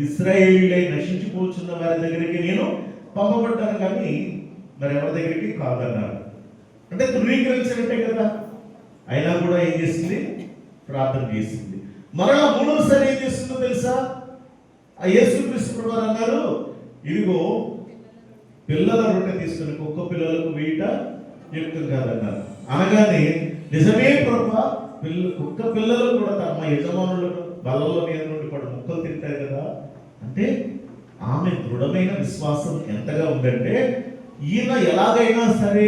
ఇశ్రాయేలీయులై నశించిపోతున్న వారి దగ్గరికి నేను పంపబడ్డాను కానీ మరి ఎవరి దగ్గరికి కాదన్నారు. అంటే ధృవీకరించినట్టే కదా. అయినా కూడా ఏం చేసింది? ప్రార్థన చేసింది. మరలా 3వసారి ఏం చేస్తుందో తెలుసా? ఆ యేసుక్రీస్తు ప్రభువు అన్నారు, ఇదిగో పిల్లల రొట్టె తీసుకుని కుక్క పిల్లలకు వేయట యుక్తం కాదన్నారు. అనగానే నిజమే ప్రభువా, కుక్క పిల్లలు కూడా తమ యజమానుల బల్ల మీద నుండి కూడా ముక్కలు తింటాయి కదా. అంటే ఆమె దృఢమైన విశ్వాసం ఎంతగా ఉందంటే, ఈయన ఎలాగైనా సరే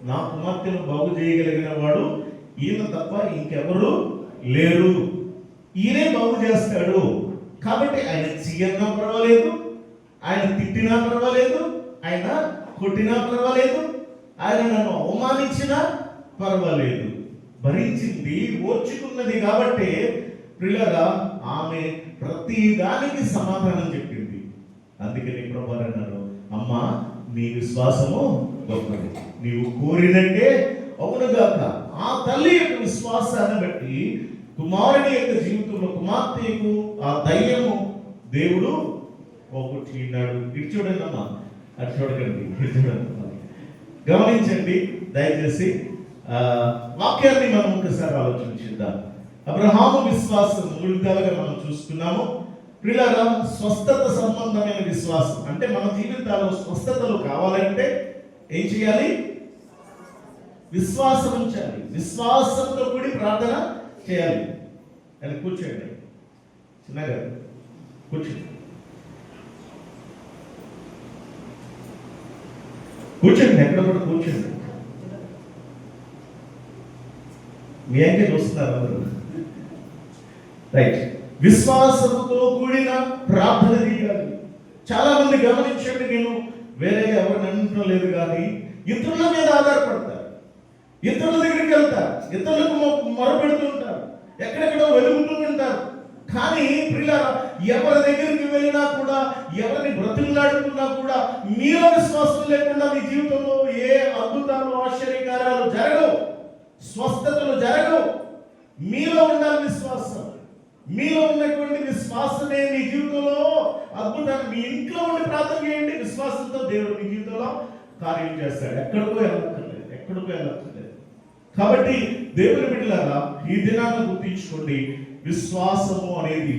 నా కుమార్తెను బాగు చేయగలిగిన వాడు ఈయన తప్ప ఇంకెవరు లేరు, ఈయనే బాగు చేస్తాడు. కాబట్టి ఆయన చీయన్నా పర్వాలేదు, ఆయన తిట్టినా పర్వాలేదు, ఆయన కొట్టినా పర్వాలేదు, ఆయన నన్ను అవమానించినా పర్వాలేదు, భరించింది, ఓర్చుకున్నది. కాబట్టి ప్రియులారా, ఆమె ప్రతి దానికి సమాధానం చెప్పింది. అందుకని ప్రభువు అన్నారు, అమ్మా నీ విశ్వాసము గొప్పది, నీవు కోరినట్టే అవునుగాక. ఆ తల్లి యొక్క విశ్వాసాన్ని బట్టి కుమారుని యొక్క జీవితంలో కుమార్తెకు ఆ దయ్యము దేవుడు పోగొట్టినాడు. ఇటు చూడండి అమ్మా, అటు చూడకండి, ఇటు చూడండి, గమనించండి దయచేసి. వాక్యాన్ని మనం ఒకసారి ఆలోచించిద్దాం. అబ్రహాము విశ్వాసం 3 విధాలుగా మనం చూసుకున్నాము. ప్రియులారా, స్వస్థత సంబంధమైన విశ్వాసం అంటే మన జీవితాల్లో స్వస్థతలు కావాలంటే ఏం చేయాలి? విశ్వాసం ఉంచాలి. విశ్వాసంతో కూడి ప్రార్థన చేయాలి. అని కూర్చోండి, చిన్నగా కూర్చోండి, కూర్చోండి, ఎక్కడ కూడా కూర్చోండి. మీ అంకే చూస్తున్నారు అందరూ, రైట్. విశ్వాసంతో కూడిన ప్రార్థన చేయాలి. చాలా మంది గమనించండి, నేను వేరే ఎవరిని అనటం లేదు కానీ ఇతరుల మీద ఆధారపడతారు, ఇతరుల దగ్గరికి వెళ్తారు, ఇతరులకు మొరపెడుతుంటారు, ఎక్కడెక్కడో వెలుగుతూ ఉంటారు. కానీ ప్రియులారా, ఎవరి దగ్గరికి వెళ్ళినా కూడా, ఎవరిని బ్రతిమలాడుతున్నా కూడా మీలో విశ్వాసం లేకుండా మీ జీవితంలో ఏ అద్భుతాలు, ఆశ్చర్యకార్యాలు జరగవు, స్వస్థతలు జరగవు. మీలో ఉండాలి విశ్వాసం. మీలో ఉన్నటువంటి విశ్వాసమే మీ జీవితంలో అద్భుతాన్ని. మీ ఇంట్లో ఉండి ప్రార్థన చేయండి, విశ్వాసంతో దేవుడు మీ జీవితంలో కార్యం చేస్తాడు. ఎక్కడికో వెళ్ళక్కర్లేదు. కాబట్టి దేవుని బిడ్డలారా, ఈ దినాన్ని గుర్తించుకోండి, విశ్వాసము అనేది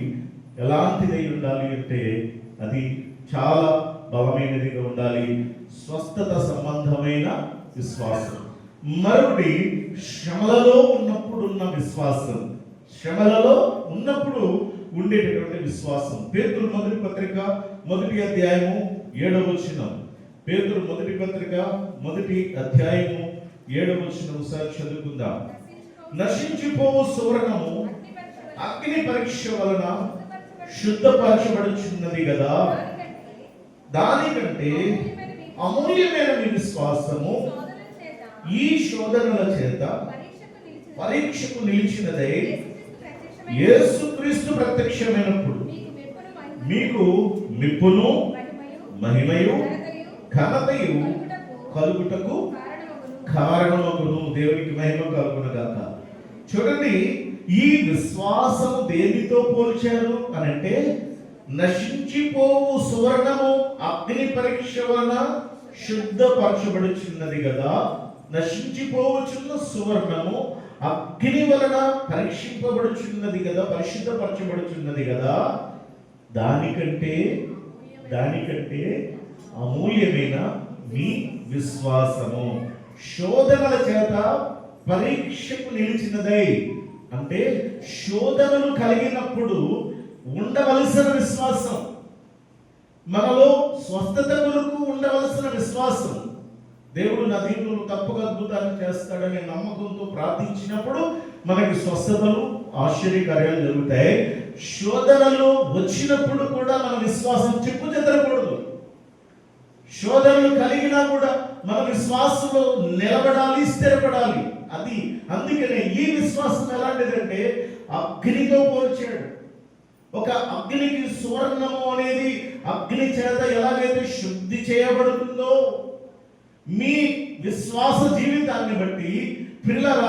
ఎలాంటిదై ఉండాలి అంటే అది చాలా బలమైనదిగా ఉండాలి. స్వస్థత సంబంధమైన విశ్వాసం. మరొకటి, శ్రమలలో ఉన్నప్పుడు ఉన్న విశ్వాసం. శ్రమలలో ఉన్నప్పుడు ఉండేటటువంటి విశ్వాసం. పేతురు మొదటి పత్రిక 1వ అధ్యాయము 7వ వచనం. పేతురు మొదటి పత్రిక 1వ అధ్యాయము 7వ వచనం ఒకసారి చదువుకుందాం. నశించిపోవు సువర్ణము అగ్ని పరీక్ష వలన శుద్ధపరచబడుచున్నది కదా, దానికంటే అమూల్యమైన మీ విశ్వాసము ఈ శోధనల చేత పరీక్షకు నిలిచినదై యేసుక్రీస్తు ప్రత్యక్షమైనప్పుడు మీకు మెప్పును మహిమయు ఘనతయు కలుగుటకు కారణమగును. దేవునికి మహిమ కలుగునుగాక. చూడండి, ఈ విశ్వాసము దేనితో పోల్చారు అని అంటే, నశించిపోవు సువర్ణము అగ్ని పరీక్ష వలన శుద్ధపరచబడుచున్నది కదా, నశించిపోవచ్చున్న సువర్ణము అగ్ని వలన పరీక్షింపబడుచున్నది కదా, పరిశుద్ధపరచబడుచున్నది కదా, దానికంటే అమూల్యమైన మీ విశ్వాసము శోధనల చేత పరీక్షకు నిలిచినదై. అంటే శోధనలు కలిగినప్పుడు ఉండవలసిన విశ్వాసం, మనలో స్వస్థత కొరకు ఉండవలసిన విశ్వాసం, దేవుడు నా దీవులు తప్పక అద్భుతాన్ని చేస్తాడనే నమ్మకంతో ప్రార్థించినప్పుడు మనకి స్వస్థతలు ఆశ్చర్యకార్యాలు జరుగుతాయి. శోధనలు వచ్చినప్పుడు కూడా మన విశ్వాసం చెప్పు చెదరకూడదు. శోధనలు కలిగినా కూడా మన విశ్వాసంలో నిలబడాలి, స్థిరపడాలి. అది అందుకనే ఈ విశ్వాసం ఎలాంటిదంటే అగ్నితో పోల్చాడు. ఒక అగ్నికి సువర్ణము అనేది అగ్ని చేత ఎలాగైతే శుద్ధి చేయబడుతుందో, మీ విశ్వాస జీవితాన్ని బట్టి పిల్లల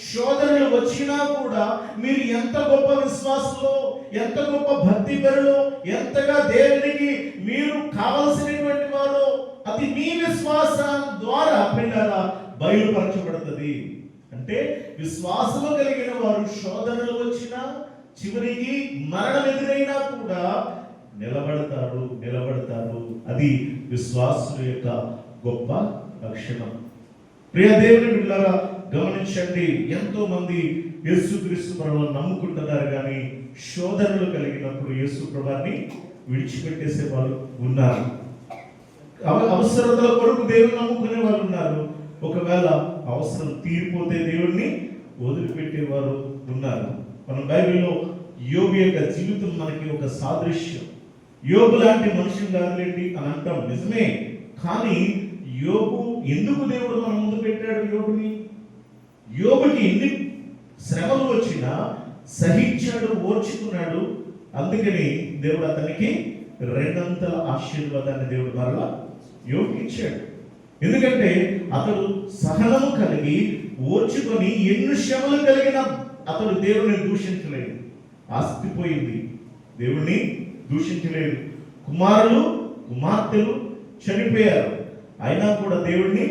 శోధనలు వచ్చినా కూడా మీరు ఎంత గొప్ప విశ్వాసంలో, ఎంత గొప్ప భక్తి పరులో, ఎంతగా దేవునికి మీరు కావలసినటువంటి వారో అది మీ విశ్వాసం ద్వారా పిల్లల బయలుపరచబడుతుంది. అంటే విశ్వాసము కలిగిన వారు శోధనలు వచ్చినా, చివరికి మరణం ఎదురైనా కూడా నిలబడతారు. అది విశ్వాసుల యొక్క గొప్ప లక్షణం. ప్రియ దేవుని బిడ్డలారా, గమనించండి, ఎంతో మంది యేసుక్రీస్తు ప్రభువును నమ్ముకుంటున్నారు, కానీ శోధనలు కలిగినప్పుడు యేసు ప్రభువుని విడిచిపెట్టేసే వాళ్ళు ఉన్నారు. అవసరతల కొరకు దేవుని నమ్ముకునే వాళ్ళు ఉన్నారు. ఒకవేళ అవసరం తీరిపోతే దేవుణ్ణి వదిలిపెట్టేవారు ఉన్నారు. మనం బైబిల్లో యోబు యొక్క జీవితం మనకి ఒక సాదృశ్యం. యోబు లాంటి మనుషులు కాదులేండి అని అంటాం, నిజమే. కానీ యోబు ఎందుకు దేవుడు మన ముందు పెట్టాడు? యోబుకి ఎన్ని శ్రమలు వచ్చినా సహించాడు, ఓర్చుకున్నాడు. అందుకని దేవుడు అతనికి 2 ఆశీర్వాదాన్ని దేవుడు మరలా యోబుకి ఇచ్చాడు. ఎందుకంటే అతడు సహనము కలిగి ఓర్చుకొని ఎన్ని శ్రమలు కలిగినా అతడు దేవుడిని దూషించలేదు. ఆస్తి పోయింది, దేవుణ్ణి దూషించలేదు. కుమారులు కుమార్తెలు చనిపోయారు, అయినా కూడా దేవుడిని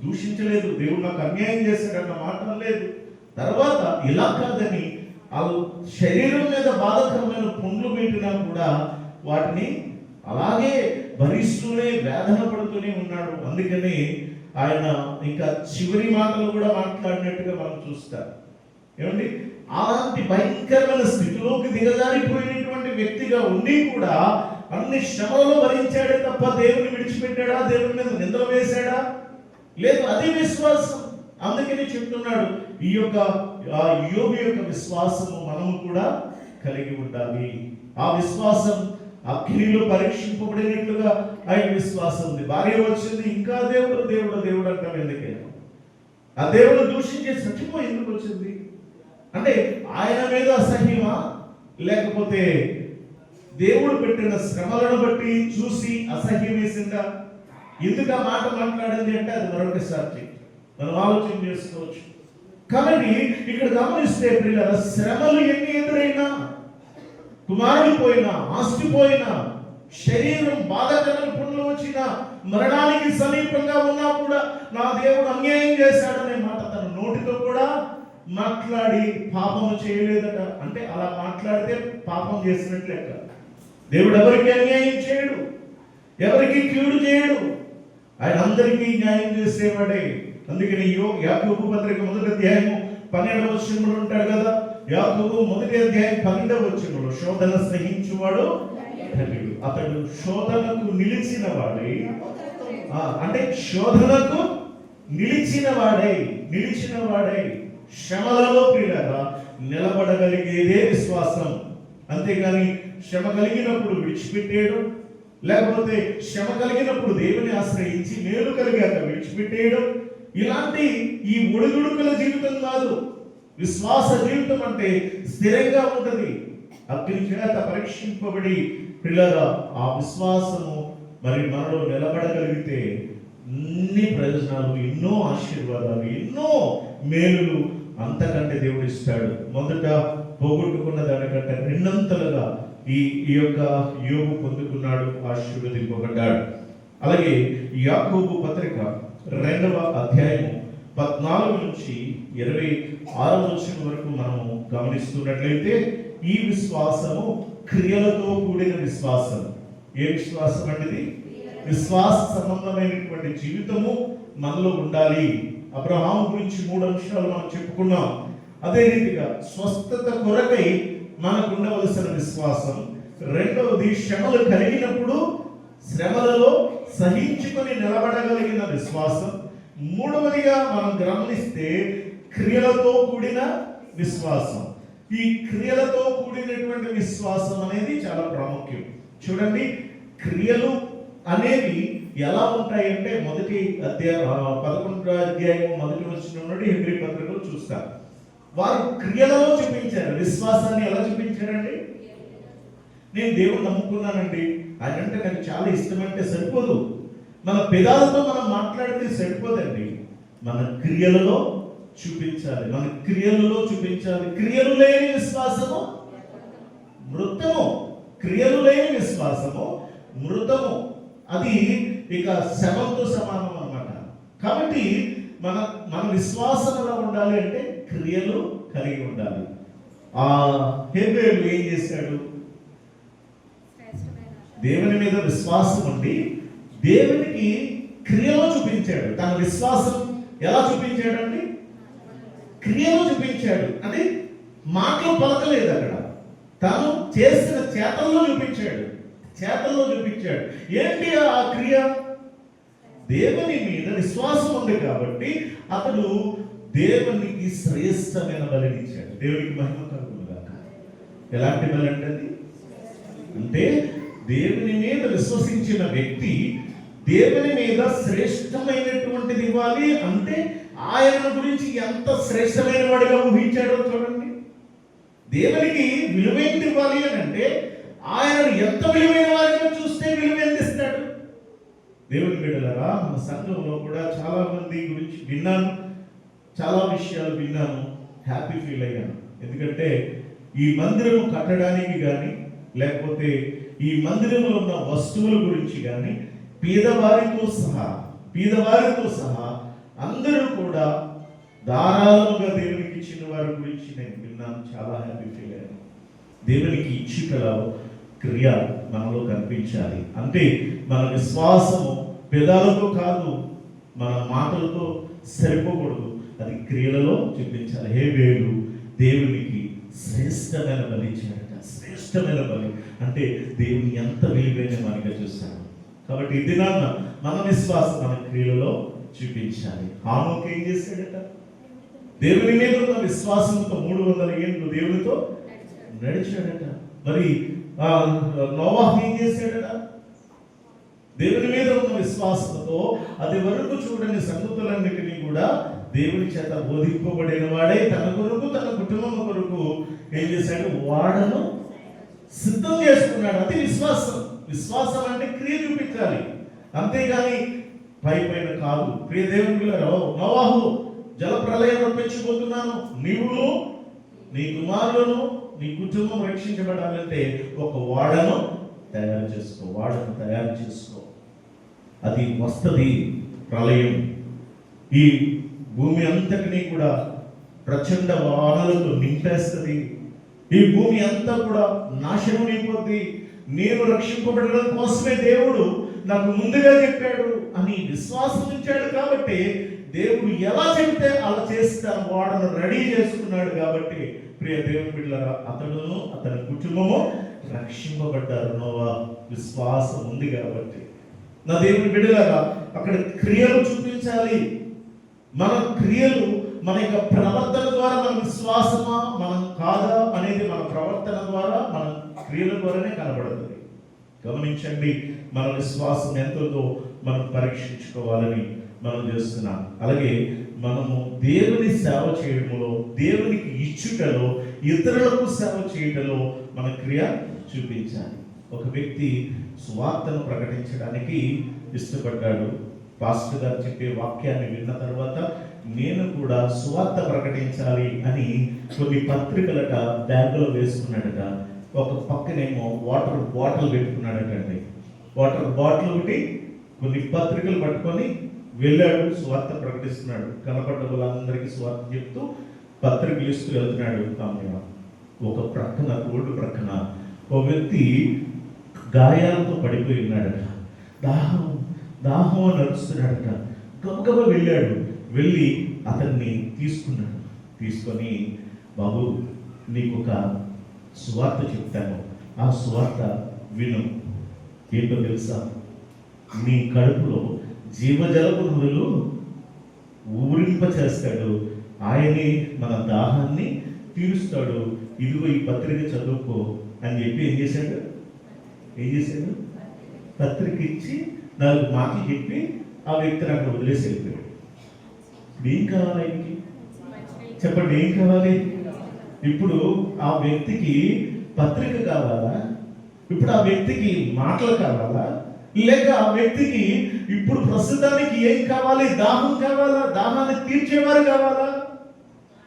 దూషించలేదు. దేవుడు నాకు అన్యాయం చేశాడన్న మాట లేదు. తర్వాత ఇలా కాదని వాళ్ళు శరీరం మీద బాధకరమైన పుండ్లు పెట్టినా కూడా వాటిని అలాగే భరిస్తూనే వేదన పడుతూనే ఉన్నాడు. అందుకని ఆయన ఇంకా చివరి మాటలు కూడా మాట్లాడినట్టుగా మనం చూస్తాం. ఏమండి, అలాంటి భయంకరమైన స్థితిలోకి దిగజారిపోయినటువంటి వ్యక్తిగా ఉండి కూడా అన్ని శ్రమలలో భరించాడే తప్ప దేవుని విడిచిపెట్టాడా? దేవుని మీద నిందలు వేశాడా? లేదు. అది విశ్వాసం. అందుకని చెప్తున్నాడు, ఈ యొక్క యోబు యొక్క విశ్వాసము మనము కూడా కలిగి ఉండాలి. ఆ విశ్వాసం అగ్నిలో పరీక్షింపబడినట్లుగా ఆయన విశ్వాసం ఉంది. భార్య వచ్చింది, ఇంకా దేవుడు అంటాం. ఎందుకైనా ఆ దేవుడు దూషించే చచ్చిపోయి ఎందుకు వచ్చింది అంటే ఆయన మీద అసహ్యమా, లేకపోతే దేవుడు పెట్టిన శ్రమలను బట్టి చూసి అసహ్యం వేసిందా? ఎందుకు ఆ మాట మాట్లాడింది అంటే అది మరొక సాక్షి మనం ఆలోచన చేసుకోవచ్చు. కాబట్టి ఇక్కడ గమనిస్తే పిల్లల శ్రమలు ఎన్ని ఎదురైనా, కుమారుడు పోయినా, ఆస్తి పోయినా, శరీరం బాధకరమైన పుండ్లు వచ్చినా, మరణానికి సమీపంగా ఉన్నా కూడా నా దేవుడు అన్యాయం చేశాడనే మాట తన నోటితో కూడా మాట్లాడి పాపము చేయలేదట. అంటే అలా మాట్లాడితే పాపం చేసినట్లు లెక్క. దేవుడు ఎవరికి అన్యాయం చేయడు, ఎవరికి కీడు చేయడు, ఆయన అందరికీ న్యాయం చేసేవాడే. అందుకని యాకోబు పత్రిక 1వ అధ్యాయము 12వ వచనంలో ఉంటాడు కదా. యాకోబు 1వ అధ్యాయం 12వ వచనంలో శోధన సహించువాడు ధన్యుడు. అతడు శోధనకు నిలిచిన వాడై అంటే శోధనకు నిలిచిన వాడై శ్రమలలో ప్రియులారా నిలబడగలిగేదే విశ్వాసం. అంతేగాని శ్రమ కలిగినప్పుడు విడిచిపెట్టేయడం, లేకపోతే శ్రమ కలిగినప్పుడు దేవుని ఆశ్రయించి మేలు కలిగాక విడిచిపెట్టేయడం, ఇలాంటి ఈ ఒడిదుడుకుల జీవితం కాదు. విశ్వాస జీవితం అంటే స్థిరంగా ఉంటది, అగ్ని చేత పరీక్షింపబడి పిల్లగా ఆ విశ్వాసము మరి మనలో నిలబడగలిగితే ఎన్ని ప్రయోజనాలు, ఎన్నో ఆశీర్వాదాలు, ఎన్నో మేలులు అంతకంటే దేవుడు ఇస్తాడు. మొదట పోగొట్టుకున్న దానికంటే రెండంతలుగా ఈ యొక్క యోబు పొందుకున్నాడు, ఆశీర్వదింపబడ్డాడు. అలాగే యాకోబు పత్రిక 2వ అధ్యాయం 14 నుంచి 26వ వచనం వరకు మనము గమనిస్తున్నట్లయితే ఈ విశ్వాసము క్రియలతో కూడిన విశ్వాసం. ఏ విశ్వాసం అనేది? విశ్వాస సంబంధమైనటువంటి జీవితము మనలో ఉండాలి. అబ్రహాము గురించి 3 అంశాలు మనం చెప్పుకున్నాం. అదే రీతిగా స్వస్థత కొరకై మనకు ఉండవలసిన విశ్వాసం. రెండవది శ్రమలు కలిగినప్పుడు శ్రమలలో సహించుకొని నిలబడగలిగిన విశ్వాసం. మూడవదిగా మనం గమనిస్తే క్రియలతో కూడిన విశ్వాసం. ఈ క్రియలతో కూడినటువంటి విశ్వాసం అనేది చాలా ప్రాముఖ్యం. చూడండి, క్రియలు అనేవి ఎలా ఉంటాయంటే మొదటి అధ్యాయం 11వ అధ్యాయం 1వ వచనం నుండి హెబ్రీ పత్రికలో చూస్తారు. వారు క్రియలలో చూపించారు. విశ్వాసాన్ని ఎలా చూపించారండి? నేను దేవుడు నమ్ముకున్నానండి, ఆయన అంటే నాకు చాలా ఇష్టమంటే సరిపోదు. మన పెదాలతో మనం మాట్లాడితే సరిపోదండి, మన క్రియలలో చూపించాలి. మన క్రియలలో చూపించాలి. క్రియలు లేని విశ్వాసము మృతము. క్రియలు లేని విశ్వాసము మృతము. అది ఇక శవంతో సమానం అన్నమాట. కాబట్టి మన విశ్వాసం ఎలా ఉండాలి అంటే క్రియలు కలిగి ఉండాలి. ఆ హేబేలు ఏం చేశాడు? దేవుని మీద విశ్వాసం ఉండి దేవునికి క్రియలో చూపించాడు. తన విశ్వాసం ఎలా చూపించాడండి? క్రియలో చూపించాడు. అంటే మాటలు పలకలేదు, అక్కడ తాను చేసిన చేతల్లో చూపించాడు. ఏంటి ఆ క్రియ? దేవుని మీద విశ్వాసం ఉంది కాబట్టి అతడు దేవునికి శ్రేష్టమైన బలిని ఇచ్చాడు. దేవునికి మహిమ కలుగునుగాక. ఎలాంటి బలి అంటే దేవుని మీద విశ్వసించిన వ్యక్తి దేవుని మీద శ్రేష్టమైనటువంటిది ఇవ్వాలి. అంటే ఆయన గురించి ఎంత శ్రేష్టమైన వాడిగా ఊహించాడో చూడండి. దేవునికి విలువైనది ఇవ్వాలి అని అంటే ఆయనను ఎంత విలువైన వారిగా చూస్తే విలువైందిస్తాడు. దేవుని బిడ్డలారా, మన సంఘంలో కూడా చాలా మంది గురించి విన్నాను, చాలా విషయాలు విన్నాను, హ్యాపీ ఫీల్ అయ్యాను. ఎందుకంటే ఈ మందిరము కట్టడానికి కానీ, లేకపోతే ఈ మందిరంలో ఉన్న వస్తువుల గురించి కానీ పేదవారితో సహా అందరూ కూడా ధారాళముగా దేవునికి ఇచ్చిన వారి గురించి నేను విన్నాను. చాలా హ్యాపీ ఫీల్ అయ్యాను. దేవునికి ఇచ్చుటల క్రియ మనలో కనిపించాలి. అంటే మన విశ్వాసము పెదాలతో కాదు, మన మాటలతో సరిపోకూడదు, అది క్రియలలో చూపించాలి. హేబేలు దేవునికి శ్రేష్టమైన బలి ఇచ్చాడట. శ్రేష్టమైన బలి అంటే దేవుని ఎంత విలువైన వారిగా చూస్తాడు. కాబట్టి ఇది మన విశ్వాసం మన క్రియలలో చూపించాలి. హానోకు ఏం చేశాడట? దేవుని మీద ఉన్న విశ్వాసంతో 300 ఏళ్ళు దేవునితో నడిచాడట. మరి నోవాహు ఏం చేశాడట? దేవుని మీద ఉన్న విశ్వాసంతో అది వరకు చూడని సంగతులన్నిటినీ కూడా దేవుని చేత బోధింపబడిన వాడే తన కొరకు తన కుటుంబం కొరకు ఏం చేశాడు? వాడను సిద్ధం చేసుకున్నాడు. అది విశ్వాసం. విశ్వాసం అంటే క్రియ చూపించాలి, అంతేగాని పైన కాదు. ప్రియ దేవుని పిల్లలు, నోవాహు జల ప్రళయం రప్పించబోతున్నాను, నీవును నీ కుమారులను నీ కుటుంబం రక్షించబడాలంటే ఒక వాడను తయారు చేసుకో. అది వస్తుంది ప్రళయం. ఈ భూమి అంతటినీ కూడా ప్రచండ వానలతో నింపేస్తుంది. ఈ భూమి అంతా కూడా నాశనం అయిపోద్ది. నేను రక్షింపబడడం కోసమే దేవుడు నాకు ముందుగా చెప్పాడు అని విశ్వాసం ఉంచాడు. కాబట్టి దేవుడు ఎలా చెప్తే అలా చేసి తన వాడను రెడీ చేసుకున్నాడు. కాబట్టి ప్రియ దేవుని బిడ్డలారా, అతడును అతని కుటుంబము రక్షింపబడ్డారు. నోవా విశ్వాసం ఉంది కాబట్టి. నా దేవుని బిడ్డలారా, అక్కడ క్రియలు చూపించాలి. మన క్రియలు మన యొక్క ప్రవర్తన ద్వారా మన విశ్వాసమా మనం కాదా అనేది మన ప్రవర్తన ద్వారా మన క్రియల ద్వారానే కనబడుతుంది. గమనించండి, మన విశ్వాసం ఎంతో మనం పరీక్షించుకోవాలని మనం చేస్తున్నాం. అలాగే మనము దేవుని సేవ చేయడంలో, దేవునికి ఇచ్చుటలో, ఇతరులకు సేవ చేయటంలో మన క్రియ చూపించాలి. ఒక వ్యక్తి సువార్తను ప్రకటించడానికి ఇష్టపడ్డాడు. పాస్టర్ గారు చెప్పే వాక్యాన్ని విన్న తర్వాత నేను కూడా సువార్త ప్రకటించాలి అని కొన్ని పత్రికలట బ్యాగ్లో వేసుకున్నాడట. ఒక పక్కనేమో వాటర్ బాటిల్ పెట్టుకున్నాడటండి. వాటర్ బాటిల్ ఒకటి కొన్ని పత్రికలు పట్టుకొని వెళ్ళాడు, సువార్త ప్రకటిస్తున్నాడు. కనపడ్డ వాళ్ళందరికీ సువార్త చెప్తూ పత్రికలు ఇస్తూ వెళ్తున్నాడు. ఒక ప్రక్కన, రోడ్డు ప్రక్కన ఓ వ్యక్తి గాయాలతో పడిపోయి ఉన్నాడట. దాహం దాహం అని నడుస్తున్నాడట. గబగబా వెళ్ళాడు. వెళ్ళి అతన్ని తీసుకున్నాడు. తీసుకొని, బాబు నీకు ఒక సువార్త చెప్తాను, ఆ సువార్త విను. ఏంటో తెలుసా? నీ కడుపులో జీవజలపు నదులు ఊరింప చేస్తాడు, ఆయనే మన దాహాన్ని తీరుస్తాడు. ఇదిగో ఈ పత్రిక చదువుకో అని చెప్పి ఏం చేశాడు? పత్రిక ఇచ్చి 4 మాటలు చెప్పి ఆ వ్యక్తిని అక్కడ వదిలేసి వెళ్ళిపోయాడు. ఏం కావాలి ఆయనకి? చెప్పండి, ఏం కావాలి? ఇప్పుడు ఆ వ్యక్తికి పత్రిక కావాలా? ఇప్పుడు ఆ వ్యక్తికి మాటలు కావాలా? లేక ఆ వ్యక్తికి ఇప్పుడు ప్రస్తుతానికి ఏం కావాలి? దాహం కావాలా? దాహాన్ని తీర్చేవారు కావాలా?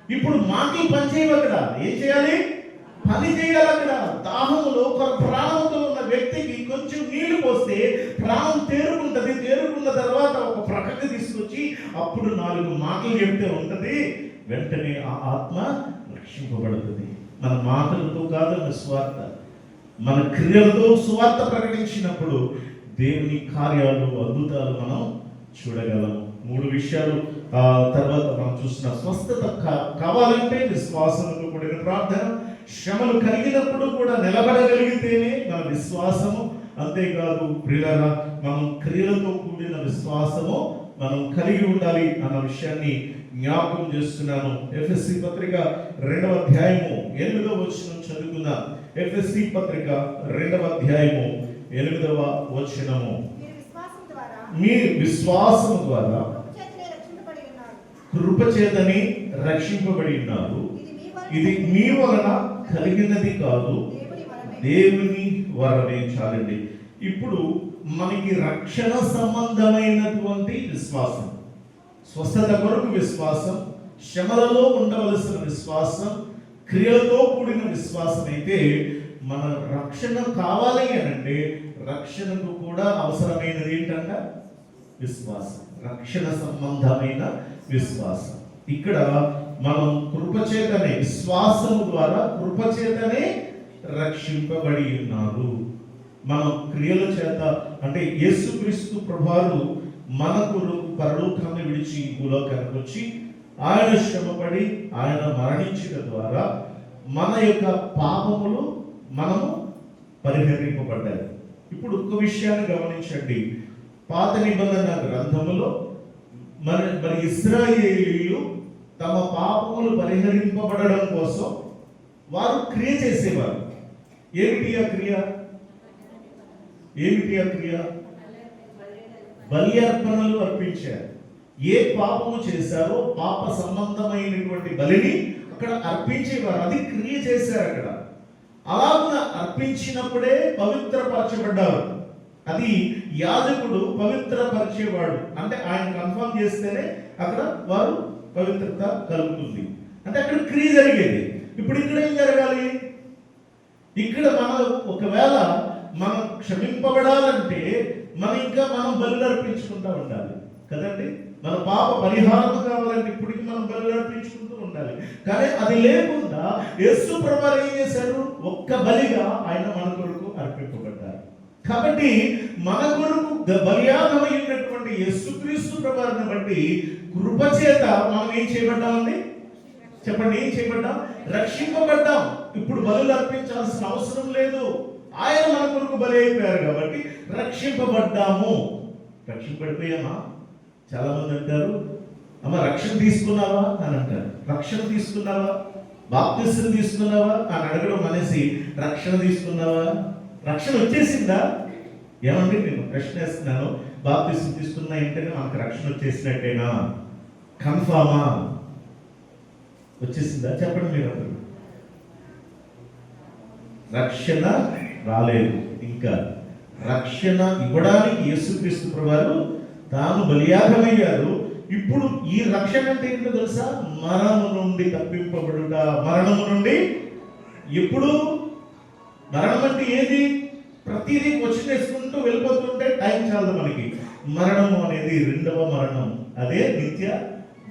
ఇప్పుడు మాటలు పనిచేయవు. అక్కడ ఏం చేయాలి? పని చేయాలి. అక్కడ దాహంలో ప్రాణంతో ఉన్న వ్యక్తికి కొంచెం నీళ్లు పోస్తే ప్రాణం తేరుకుంటది. తేరుకున్న తర్వాత ఒక ప్రక్కకి తీసుకొచ్చి అప్పుడు 4 మాటలు చెప్తే ఉంటది. వెంటనే ఆ ఆత్మ రక్షింపబడుతుంది. మన మాటలతో కాదు సువార్త, మన క్రియలతో సువార్త ప్రకటించినప్పుడు దేవుని కార్యాలు, అద్భుతాలు మనం చూడగలం. 3 విషయాలు తర్వాత మనం చూసిన స్వస్థత కావాలంటే విశ్వాసంతో కూడిన ప్రార్థన, శ్రమలు కలిగినప్పుడు కూడా నిలబడగలిగితేనే మన విశ్వాసము. అంతేకాదు ప్రియులారా, మనం క్రియలతో కూడిన విశ్వాసము మనం కలిగి ఉండాలి అన్న విషయాన్ని జ్ఞాపకం చేస్తున్నాను. ఎఫెసీ పత్రిక 2వ అధ్యాయము 8వ వచనం చదువుకుందాం. ఎఫెసీ పత్రిక 2వ అధ్యాయము 8వ వచనము. మీరు విశ్వాసము ద్వారా కృపచేతని రక్షింపబడి ఉన్నారు. ఇది మీ వలన కలిగినది కాదు, దేవుని వరమే. చాలండి. ఇప్పుడు మనకి రక్షణ సంబంధమైనటువంటి విశ్వాసం, స్వస్థత కొరకు విశ్వాసం, శ్రమలలో ఉండవలసిన విశ్వాసం, క్రియలతో కూడిన విశ్వాసం అయితే మన రక్షణ కావాలి అనంటే రక్షణకు కూడా అవసరమైనది ఏంటంట? విశ్వాసం. రక్షణ సంబంధమైన విశ్వాసం. ఇక్కడ మనం కృపచేతనే, విశ్వాసము ద్వారా కృపచేతనే రక్షింపబడి ఉన్నారు. మనం క్రియల చేత అంటే యేసుక్రీస్తు ప్రభువారు మన కొరకు పరలోకాన్ని విడిచి భూలోకానికి వచ్చి ఆయన శ్రమపడి ఆయన మరణించడం ద్వారా మన యొక్క పాపములు మనము పరిహరింపబడ్డాయి. ఇప్పుడు ఒక్క విషయాన్ని గమనించండి. పాత నిబంధన గ్రంథములో మరి ఇశ్రాయేలీయులు తమ పాపములు పరిహరింపబడడం కోసం వారు క్రియ చేసేవారు. ఏమిటి ఆ క్రియ? బలి అర్పణలు అర్పించారు. ఏ పాపము చేశారో పాప సంబంధమైనటువంటి బలిని అక్కడ అర్పించేవారు. అది క్రియ చేశారు. అక్కడ అలాగున అర్పించినప్పుడే పవిత్రపరచబడ్డారు. అది యాజకుడు పవిత్రపరిచేవాడు. అంటే ఆయన కన్ఫర్మ్ చేస్తేనే అక్కడ వారు పవిత్రత కలుగుతుంది. అంటే అక్కడ క్రియ జరిగేది. ఇప్పుడు ఇక్కడ ఏం జరగాలి? ఇక్కడ మనం ఒకవేళ మనం క్షమింపబడాలంటే మనం బలి అర్పించుకుంటూ ఉండాలి కదండి. మన పాప పరిహారం కావాలంటే ఇప్పటికి మనం బలి అర్పించుకుంటూ ఉండాలి. కానీ అది లేకుండా యేసు ప్రభువు ఏం చేశారు? ఒక్క బలిగా ఆయన మన కొరకు అర్పింపబడ్డారు. కాబట్టి మన కొరకు బలియాగమైనటువంటి యేసుక్రీస్తు ప్రభువుని బట్టి కృపచేత మనం ఏం చేయబడ్డామండి? చెప్పండి, ఏం చేయబడ్డాం? రక్షింపబడ్డాం. ఇప్పుడు బలులు అర్పించాల్సిన అవసరం లేదు. ఆయన మన కొరకు బలి అయిపోయారు కాబట్టి రక్షింపబడ్డాము. రక్షణ పడిపోయామా? చాలా మంది అంటారు, అమ్మ రక్షణ తీసుకున్నావా అని అంటారు. రక్షణ తీసుకున్నావా, బాప్తిసం తీసుకున్నావా అని అడగడం అనేసి రక్షణ తీసుకున్నావా, రక్షణ వచ్చేసిందా? ఏమండి, నేను ప్రశ్న వేస్తున్నాను, బాప్తిసం తీసుకున్నా ఏంటంటే మనకు రక్షణ వచ్చేసినట్టేనా? కన్ఫామా? వచ్చేసిందా? చెప్పండి మీరు అందరూ. రక్షణ రాలేదు. ఇంకా రక్షణ ఇవ్వడానికి యేసుక్రీస్తు ప్రభువారు తాను బలియాగమయ్యారు. ఇప్పుడు ఈ రక్షణ అంటే ఏంటో తెలుసా? మరణము నుండి తప్పింపబడుట. మరణము నుండి ఎప్పుడు? మరణం అంటే ఏది? ప్రతిదీ క్వశ్చన్ వేసుకుంటూ వెళ్ళిపోతుంటే టైం చాలదు మనకి. మరణము అనేది రెండవ మరణం. అదే నిత్య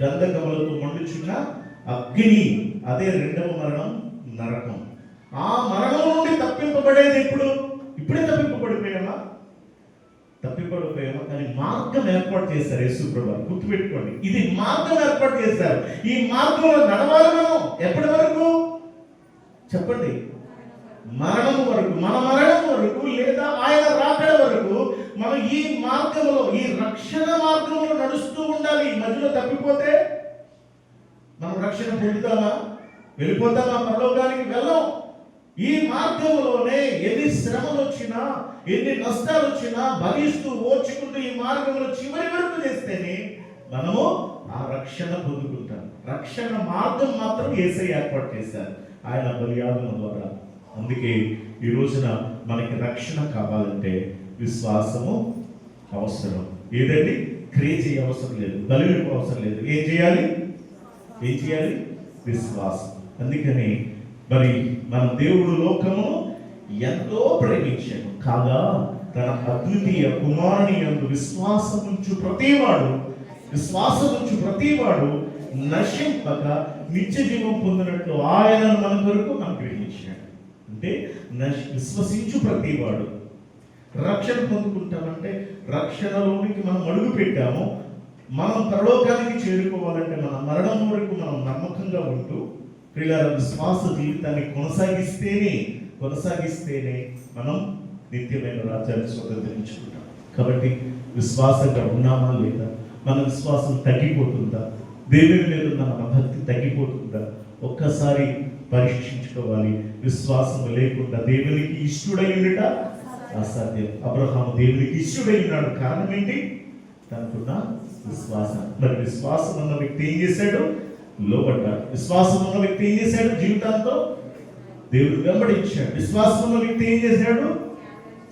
గంధకములతో మండుచున్న అగ్ని. అదే రెండవ మరణం, నరకం. ఆ మరణం నుండి తప్పింపబడేది ఎప్పుడు? ఇప్పుడే తప్పింపబడిపోయామా? తప్పిపడిపోయామా? కానీ మార్గం ఏర్పాటు చేశారు యేసు ప్రభువు. గుర్తుపెట్టుకోండి, ఇది మార్గం ఏర్పాటు చేశారు. ఈ మార్గంలో నడవాలి మనం. ఎప్పటి వరకు చెప్పండి? మరణం వరకు. మన మరణం వరకు, లేదా ఆయన రాకడ వరకు మనం ఈ మార్గంలో, ఈ రక్షణ మార్గంలో నడుస్తూ ఉండాలి. మధ్యలో తప్పిపోతే మనం రక్షణ పొందుతామా? వెళ్ళిపోతామా? పరలోకానికి వెళ్ళం. ఈ మార్గంలోనే ఎన్ని శ్రమలు వచ్చినా, ఎన్ని నష్టాలు వచ్చినా భరిస్తూ ఓర్చుకుంటూ ఈ మార్గంలో చివరి వరకు చేస్తేనే మనము ఆ రక్షణ పొందుకుంటాం. రక్షణ మార్గం మాత్రం యేసయ్య ఏర్పాటు చేశారు ఆయన బలియాగం ద్వారా. అందుకే ఈ రోజున మనకి రక్షణ కావాలంటే విశ్వాసము అవసరం. ఏదండి? క్రియ చేయ అవసరం లేదు, బలి అవసరం లేదు. ఏం చేయాలి? విశ్వాసం. అందుకని మరి మన దేవుడు లోకమును ఎంతో ప్రేమించాడు, కాగా తన అద్వితీయ కుమారుని యందు విశ్వాసముంచు ప్రతివాడు నశింపక నిత్య జీవం పొందినట్లు ఆయనను మన కొరకు అనుగ్రహించాడు. అంటే విశ్వసించు ప్రతివాడు రక్షణ పొందుకుంటామంటే, రక్షణలోనికి మనం అడుగు పెట్టాము. మనం పరలోకానికి చేరుకోవాలంటే మన మరణం వరకు మనం నమ్మకంగా ఉంటూ ప్రియులారా విశ్వాస జీవితాన్ని కొనసాగిస్తేనే మనం నిత్యమైన రాజ్యాన్ని స్వతంత్రించుకుంటాం. కాబట్టి విశ్వాసంగా ఉన్నామా లేదా? మన విశ్వాసం తగ్గిపోతుందా? దేవుని మీద ఉన్న మన భక్తి తగ్గిపోతుందా? ఒక్కసారి పరీక్షించుకోవాలి. విశ్వాసం లేకుండా దేవునికి ఇష్టడై ఉండట అసాధ్యం. అబ్రహాము దేవునికి ఇష్టడై ఉన్నాడు. కారణం ఏంటి? తనకున్న విశ్వాసం. మరి విశ్వాసం ఉన్న వ్యక్తి ఏం చేశాడు? లోబడ్డాడు. విశ్వాసం ఉన్న వ్యక్తి ఏం చేశాడు? జీవితాంతో దేవుడు వెంబడించాడు. విశ్వాసం ఉన్న వ్యక్తి ఏం చేశాడు?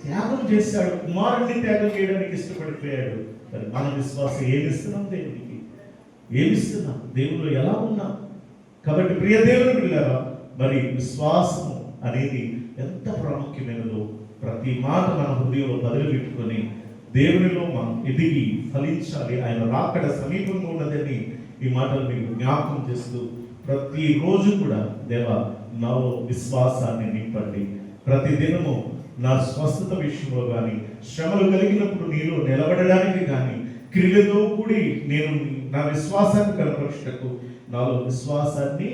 త్యాగం చేశాడు. కుమారుడిని త్యాగం చేయడానికి ఇష్టపడిపోయాడు. మరి మన విశ్వాసం ఏమిస్తున్నాం? దేవునికి ఏమిస్తున్నాం? దేవుడు ఎలా ఉన్నాం? కాబట్టి ప్రియ దేవుని పిల్లరా, మరి విశ్వాసము అనేది ఎంత ప్రాముఖ్యమైనదో ప్రతి మాట మన హృదయంలో బదిలిపెట్టుకొని దేవునిలో మనం ఎదిగి ఫలించాలి. ఆయన రాకడ సమీపంగా ఉన్నదని ఈ మాటలు మీకు జ్ఞాపకం చేస్తూ ప్రతిరోజు కూడా దేవా నాలో విశ్వాసాన్ని నింపండి. ప్రతి దినము నా స్వస్థత విషయంలో కానీ, శ్రమలు కలిగినప్పుడు నీలో నిలబడడానికి కానీ, క్రియలతో కూడి నేను నా విశ్వాసాన్ని కనపరచుటకు నాలో విశ్వాసాన్ని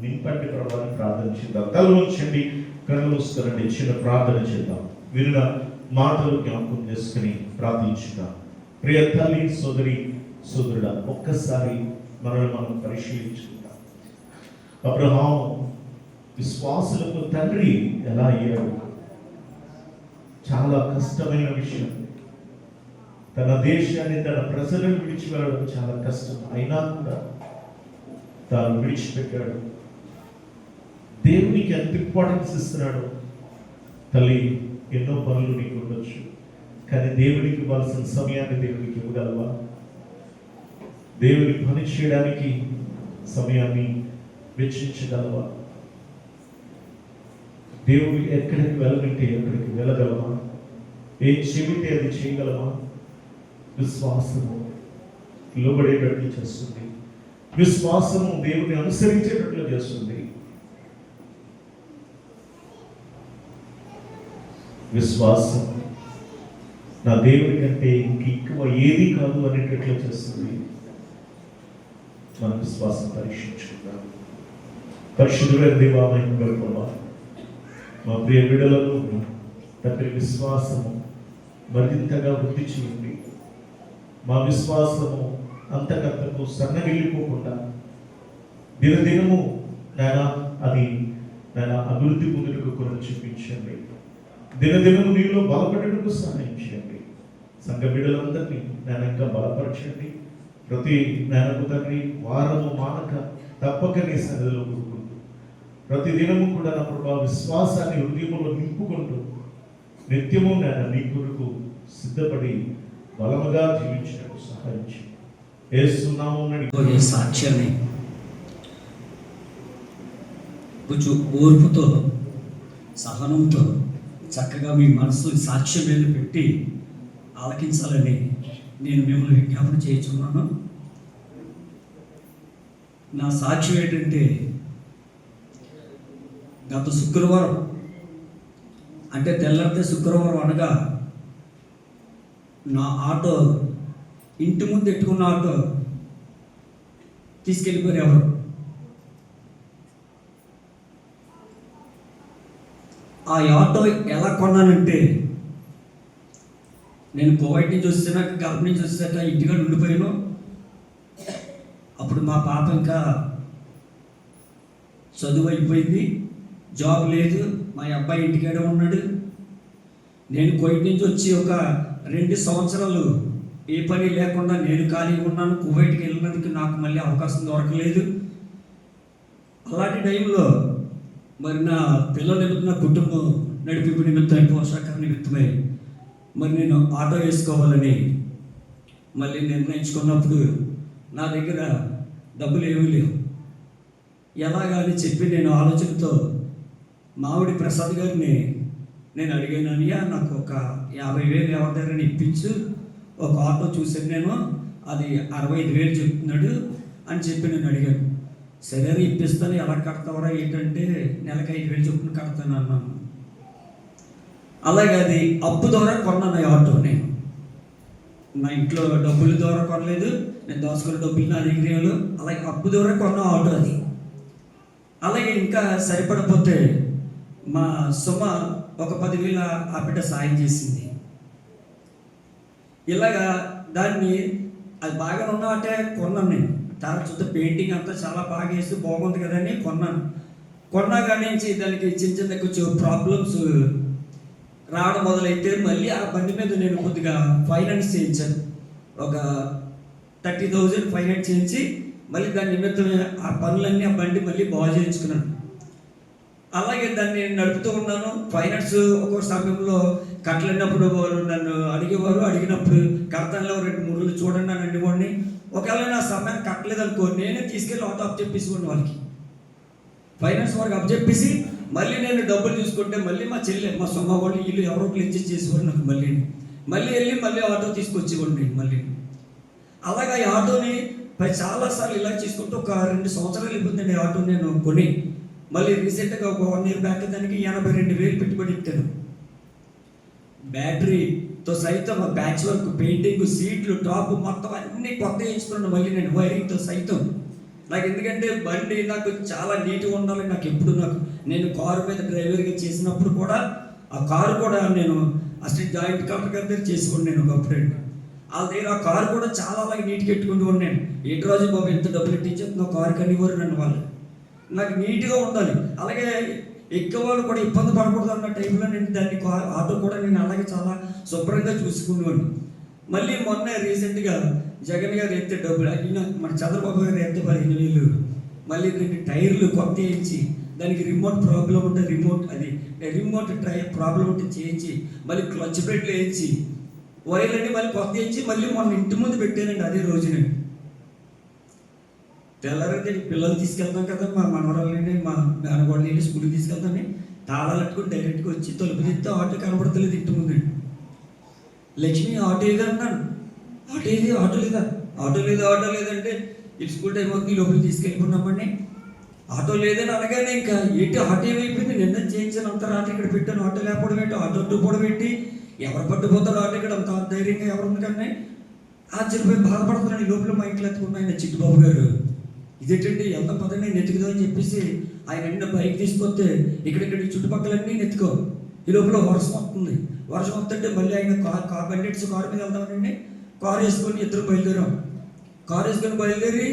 నింపండి ప్రభావాన్ని ప్రార్థన చేద్దాం. తల ఉంచండి, కళ్ళు మూసుకోనండి, చిన్న ప్రార్థన చేద్దాం. విన్న మాటలు జ్ఞాపకం చేసుకుని ప్రార్థించుదాం. ప్రియ తల్లి, సోదరుడా, ఒక్కసారి మనల్ని మనం పరిశీలించుకుందాం. అబ్రహాము విశ్వాసులకు తండ్రి ఎలా అయ్యాడు? చాలా కష్టమైన విషయం. తన దేశాన్ని, తన ప్రజలను విడిచి వెళ్ళడం చాలా కష్టం. అయినా కూడా తాను విడిచిపెట్టాడు. దేవునికి ఎంత ఇంపార్టెన్స్ ఇస్తున్నాడు. తల్లి, ఎన్నో పనులు నీకు ఉండొచ్చు, కానీ దేవునికి ఇవ్వాల్సిన సమయాన్ని దేవునికి ఇవ్వగలవా? దేవుని పని చేయడానికి సమయాన్ని వెచ్చించగలవా? దేవుడు ఎక్కడికి వెళ్ళమంటే ఎక్కడికి వెళ్ళగలమా? ఏం చెబితే అది చేయగలమా? విశ్వాసము లోబడేటట్లు చేస్తుంది. విశ్వాసము దేవుని అనుసరించేటట్లు చేస్తుంది. విశ్వాసం నా దేవుడి కంటే ఇంకెక్కువ ఏది కాదు అనేటట్లు చేస్తుంది. మన విశ్వాసం పరీక్షించుకుందాం. పరిశుద్ధుడైన దేవా, మా ప్రియ బిడ్డలను తండ్రి విశ్వాసము మరింతగా వృద్ధి చేయండి. మా విశ్వాసము అంతకంతకు సన్నగిల్లిపోకుండా దినదినము నాయన అది నాయన అభివృద్ధి పొందుటకు కూడా చూపించండి. దినదినము నీలో బలపడటకు సహాయం చేయండి. సంఘ బిడ్డలందరినీ నాయనంగా బలపరచండి. ప్రతి నాయనకు తండ్రి వారము మానక తప్పక నీ సన్నిధిలో కూడుకుంటూ ప్రతి దినము కూడా నా ప్రభా విశ్వాసాన్ని హృదయంలో నింపుకుంటూ నిత్యము నాయన నీ కొరకు సిద్ధపడి బలముగా జీవించడానికి సహాయం చేయండి. యేసునామమున సాక్ష్యాన్ని కొంచెం ఓర్పుతో సహనంతో చక్కగా మీ మనసు సాక్ష్యం మీద పెట్టి ఆలకించాలని నేను మిమ్మల్ని విజ్ఞాపన చేయించున్నాను. నా సాక్ష్యం ఏంటంటే, గత శుక్రవారం అంటే తెల్లారితే శుక్రవారం అనగా నా ఆటో ఇంటి ముందు ఎట్టుకున్న ఆటో తీసుకెళ్ళిపోయారు ఎవరు. ఆ ఆటో ఎలా కొన్నానంటే, నేను కువైట్ నుంచి వచ్చాక గల్ఫ్ నుంచి వచ్చాక ఇంటిగా ఉండిపోయాను. అప్పుడు మా పాప ఇంకా చదువు అయిపోయింది, జాబ్ లేదు, మా అబ్బాయి ఇంటికాడే ఉన్నాడు. నేను కువైట్ నుంచి వచ్చి ఒక 2 సంవత్సరాలు ఏ పని లేకుండా నేను ఖాళీగా ఉన్నాను. కువైట్కి వెళ్ళినందుకు నాకు మళ్ళీ అవకాశం దొరకలేదు. అలాంటి టైంలో మరి నా పిల్లల నిమిత్తం, నా కుటుంబం నడిపింపు నిమిత్తం, పోషాకార నిమిత్తమై మరి నేను ఆటో వేసుకోవాలని మళ్ళీ నిర్ణయించుకున్నప్పుడు నా దగ్గర డబ్బులు ఏమీ లేవు. ఎలాగని చెప్పి నేను ఆలోచనతో మామిడి ప్రసాద్ గారిని నేను అడిగాను, అనియా నాకు ఒక 50,000 ఎవరి దగ్గర ఇప్పించు, ఒక ఆటో చూసాను నేను, అది 65,000 చెప్తున్నాడు అని చెప్పి నేను అడిగాను. సరే ఇప్పిస్తాను, ఎలా కడతావరా ఏంటంటే నెలకు 5,000 చొప్పున కడతాను అన్నాను. అలాగే అది అప్పు ద్వారా కొన్నాను ఆ ఆటో. నేను నా ఇంట్లో డబ్బుల ద్వారా కొనలేదు, నేను దోసుకున్న డబ్బులు నా దగ్గర, అలాగే అప్పు ద్వారా కొన్న ఆటో అది. అలాగే ఇంకా సరిపడపోతే మా సుమ ఒక 10,000 ఆ బిడ్డ సాయం చేసింది. ఇలాగా దాన్ని అది బాగా ఉన్నట్టే కొన్నాను నేను. తర్వాత చూస్తే పెయింటింగ్ అంతా చాలా బాగా వేసి బాగుంది కదని కొన్నాను. కొన్నాక నుంచి దానికి చిన్న చిన్న కొంచెం ప్రాబ్లమ్స్ రావడం మొదలైతే మళ్ళీ ఆ బండి మీద నేను కొద్దిగా ఫైనాన్స్ చేయించాను. ఒక 30,000 ఫైనాన్స్ చేయించి మళ్ళీ దాని నిమిత్తమే ఆ పనులన్నీ ఆ బండి మళ్ళీ బాగు చేయించుకున్నాను. అలాగే దాన్ని నేను నడుపుతూ ఉన్నాను. ఫైనాన్స్ ఒక్కొక్క సమయంలో కట్టలేనప్పుడు వారు నన్ను అడిగేవారు, అడిగినప్పుడు కడతానులో 2-3 రోజులు చూడండి నన్ను అండివ్వండి. ఒకవేళ నా సమయాన్ని కట్టలేదనుకో నేనే తీసుకెళ్ళి ఆటో అప్పచెప్పేసుకోండి వాళ్ళకి, ఫైనాన్స్ వారికి అప్పచెప్పేసి మళ్ళీ నేను డబ్బులు చూసుకుంటే మళ్ళీ మా చెల్లి, మా సొమ్మ వాళ్ళు వీళ్ళు ఎవరో క్లించి చేసేవారు నాకు. మళ్ళీ వెళ్ళి మళ్ళీ ఆటో తీసుకొచ్చేవాడిని మళ్ళీ. అలాగా ఈ ఆటోని చాలాసార్లు ఇలా చేసుకుంటూ ఒక 2 సంవత్సరాలు అయిపోతుంది ఈ ఆటో నేను కొని. మళ్ళీ రీసెంట్గా ఒక 1 year బ్యాక్ దానికి 82,000 పెట్టుబడి ఇచ్చాను. బ్యాటరీతో సైతం బ్యాచ్ వర్క్, పెయింటింగ్, సీట్లు, టాప్ మొత్తం అన్నీ కొత్త వేయించుకున్నాను మళ్ళీ నేను, వైరింగ్తో సైతం. నాకు ఎందుకంటే బండి నాకు చాలా నీట్గా ఉండాలి. నాకు ఎప్పుడు నేను కారు మీద డ్రైవర్గా చేసినప్పుడు కూడా ఆ కారు కూడా నేను అసిస్టెంట్ జాయింట్ కలెక్టర్ గారి దగ్గర చేసుకుని నేను ఒకప్పుడు వాళ్ళ దగ్గర ఆ కారు కూడా చాలా అలాగే నీట్గా పెట్టుకుంటూ ఉన్నాను. ఏంటి రోజు బాబు ఎంత డబ్బులు ఇచ్చేస్తున్నా కారు కనివ్వరు నన్ను వాళ్ళు. నాకు నీట్గా ఉండాలి. అలాగే ఎక్కువ వాళ్ళు కూడా ఇబ్బంది పడకూడదు అన్న టైంలో నేను దాన్ని ఆటో కూడా నేను అలాగే చాలా శుభ్రంగా చూసుకునేవాడిని. మళ్ళీ మొన్న రీసెంట్గా జగన్ గారు ఎత్తే డబ్బులు అయినా మన చంద్రబాబు గారు ఎత్తే 15,000 మళ్ళీ 2 టైర్లు కొత్త వేయించి, దానికి రిమోట్ ప్రాబ్లం ఉంటే రిమోట్ ప్రాబ్లం ఉంటే చేయించి, మళ్ళీ క్లచ్ ప్లేట్లు వేయించి, వైర్లన్నీ మళ్ళీ కొత్త వేయించి మళ్ళీ మొన్న ఇంటి ముందు పెట్టానండి అదే రోజునే. తెల్లారైతే పిల్లలు తీసుకెళ్తాం కదా, మా మనవరాలని మా మేనగోడని వెళ్ళి స్కూల్కి తీసుకెళ్తాను. తాళాలు పెట్టుకుని డైరెక్ట్గా వచ్చి తలుపు తీస్తే ఆటో కనబడతలేదు ఇంటి ముందు. లక్ష్మి ఆటో ఏది అన్నాను, ఆటో ఏది, ఆటో లేదా, ఆటో లేదంటే ఇది స్కూల్ టైం అవుతుంది లోపలికి తీసుకెళ్ళిపోయినామండి. ఆటో లేదని అనగానే ఇంకా ఏంటి ఆటో ఏమైపోయింది, నిన్న చేయించాను అంత రాత్రి ఇక్కడ పెట్టాను, ఆటో లేకపోవడం ఏంటి, ఆటో కూడా పెట్టి ఎవరు పట్టుపోతాడు ఆటో ఇక్కడ అంత ధైర్యంగా ఎవరుంది కానీ ఆశ్చర్యపోయి బాధపడుతున్నాను. ఈ లోపల మా ఇంట్లో ఎత్తుకున్నాయన చిట్టుబాబు గారు, ఇదేంటండి ఎంత పదండి నేను ఎత్తుకుదామని చెప్పేసి ఆయన నిన్న బైక్ తీసుకొస్తే ఇక్కడ చుట్టుపక్కలన్నీ నెత్తుకో. ఈ లోపల వర్షం వస్తుంది, వర్షం వస్తుంటే మళ్ళీ ఆయన బండి కారు మీద వెళ్దామనండి కారు వేసుకొని ఇద్దరు బయలుదేరాం. కారు వేసుకొని బయలుదేరి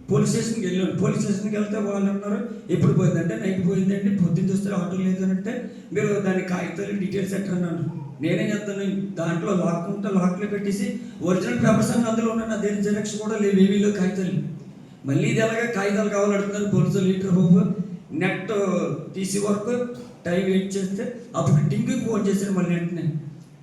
పోలీస్ స్టేషన్కి వెళ్ళాను. పోలీస్ స్టేషన్కి వెళ్తే వాళ్ళు అన్నారు ఎప్పుడు పోయిందంటే నైట్ పోయిందండి, పొద్దున్న చూస్తే ఆటో లేదు అని అంటే మీరు దాని కాగితాలు డీటెయిల్స్ ఎట్లా అన్నాను. నేనేం చేస్తాను, దాంట్లో లాక్లో పెట్టేసి ఒరిజినల్ పేపర్స్ అన్నీ అందులో ఉన్నాయి, నా దేని జెరాక్స్ కూడా లేవు, ఏమీలో కాగితాలు. మళ్ళీ ఇది ఎలాగా కాగితాలు కావాలి అడుగుతున్నారు పోలీసులు. లీటర్ బాబు నెట్ తీసి వరకు టైం వెయిట్ చేస్తే అప్పుడు టింకుకి ఫోన్ చేశాను. మళ్ళీ వెంటనే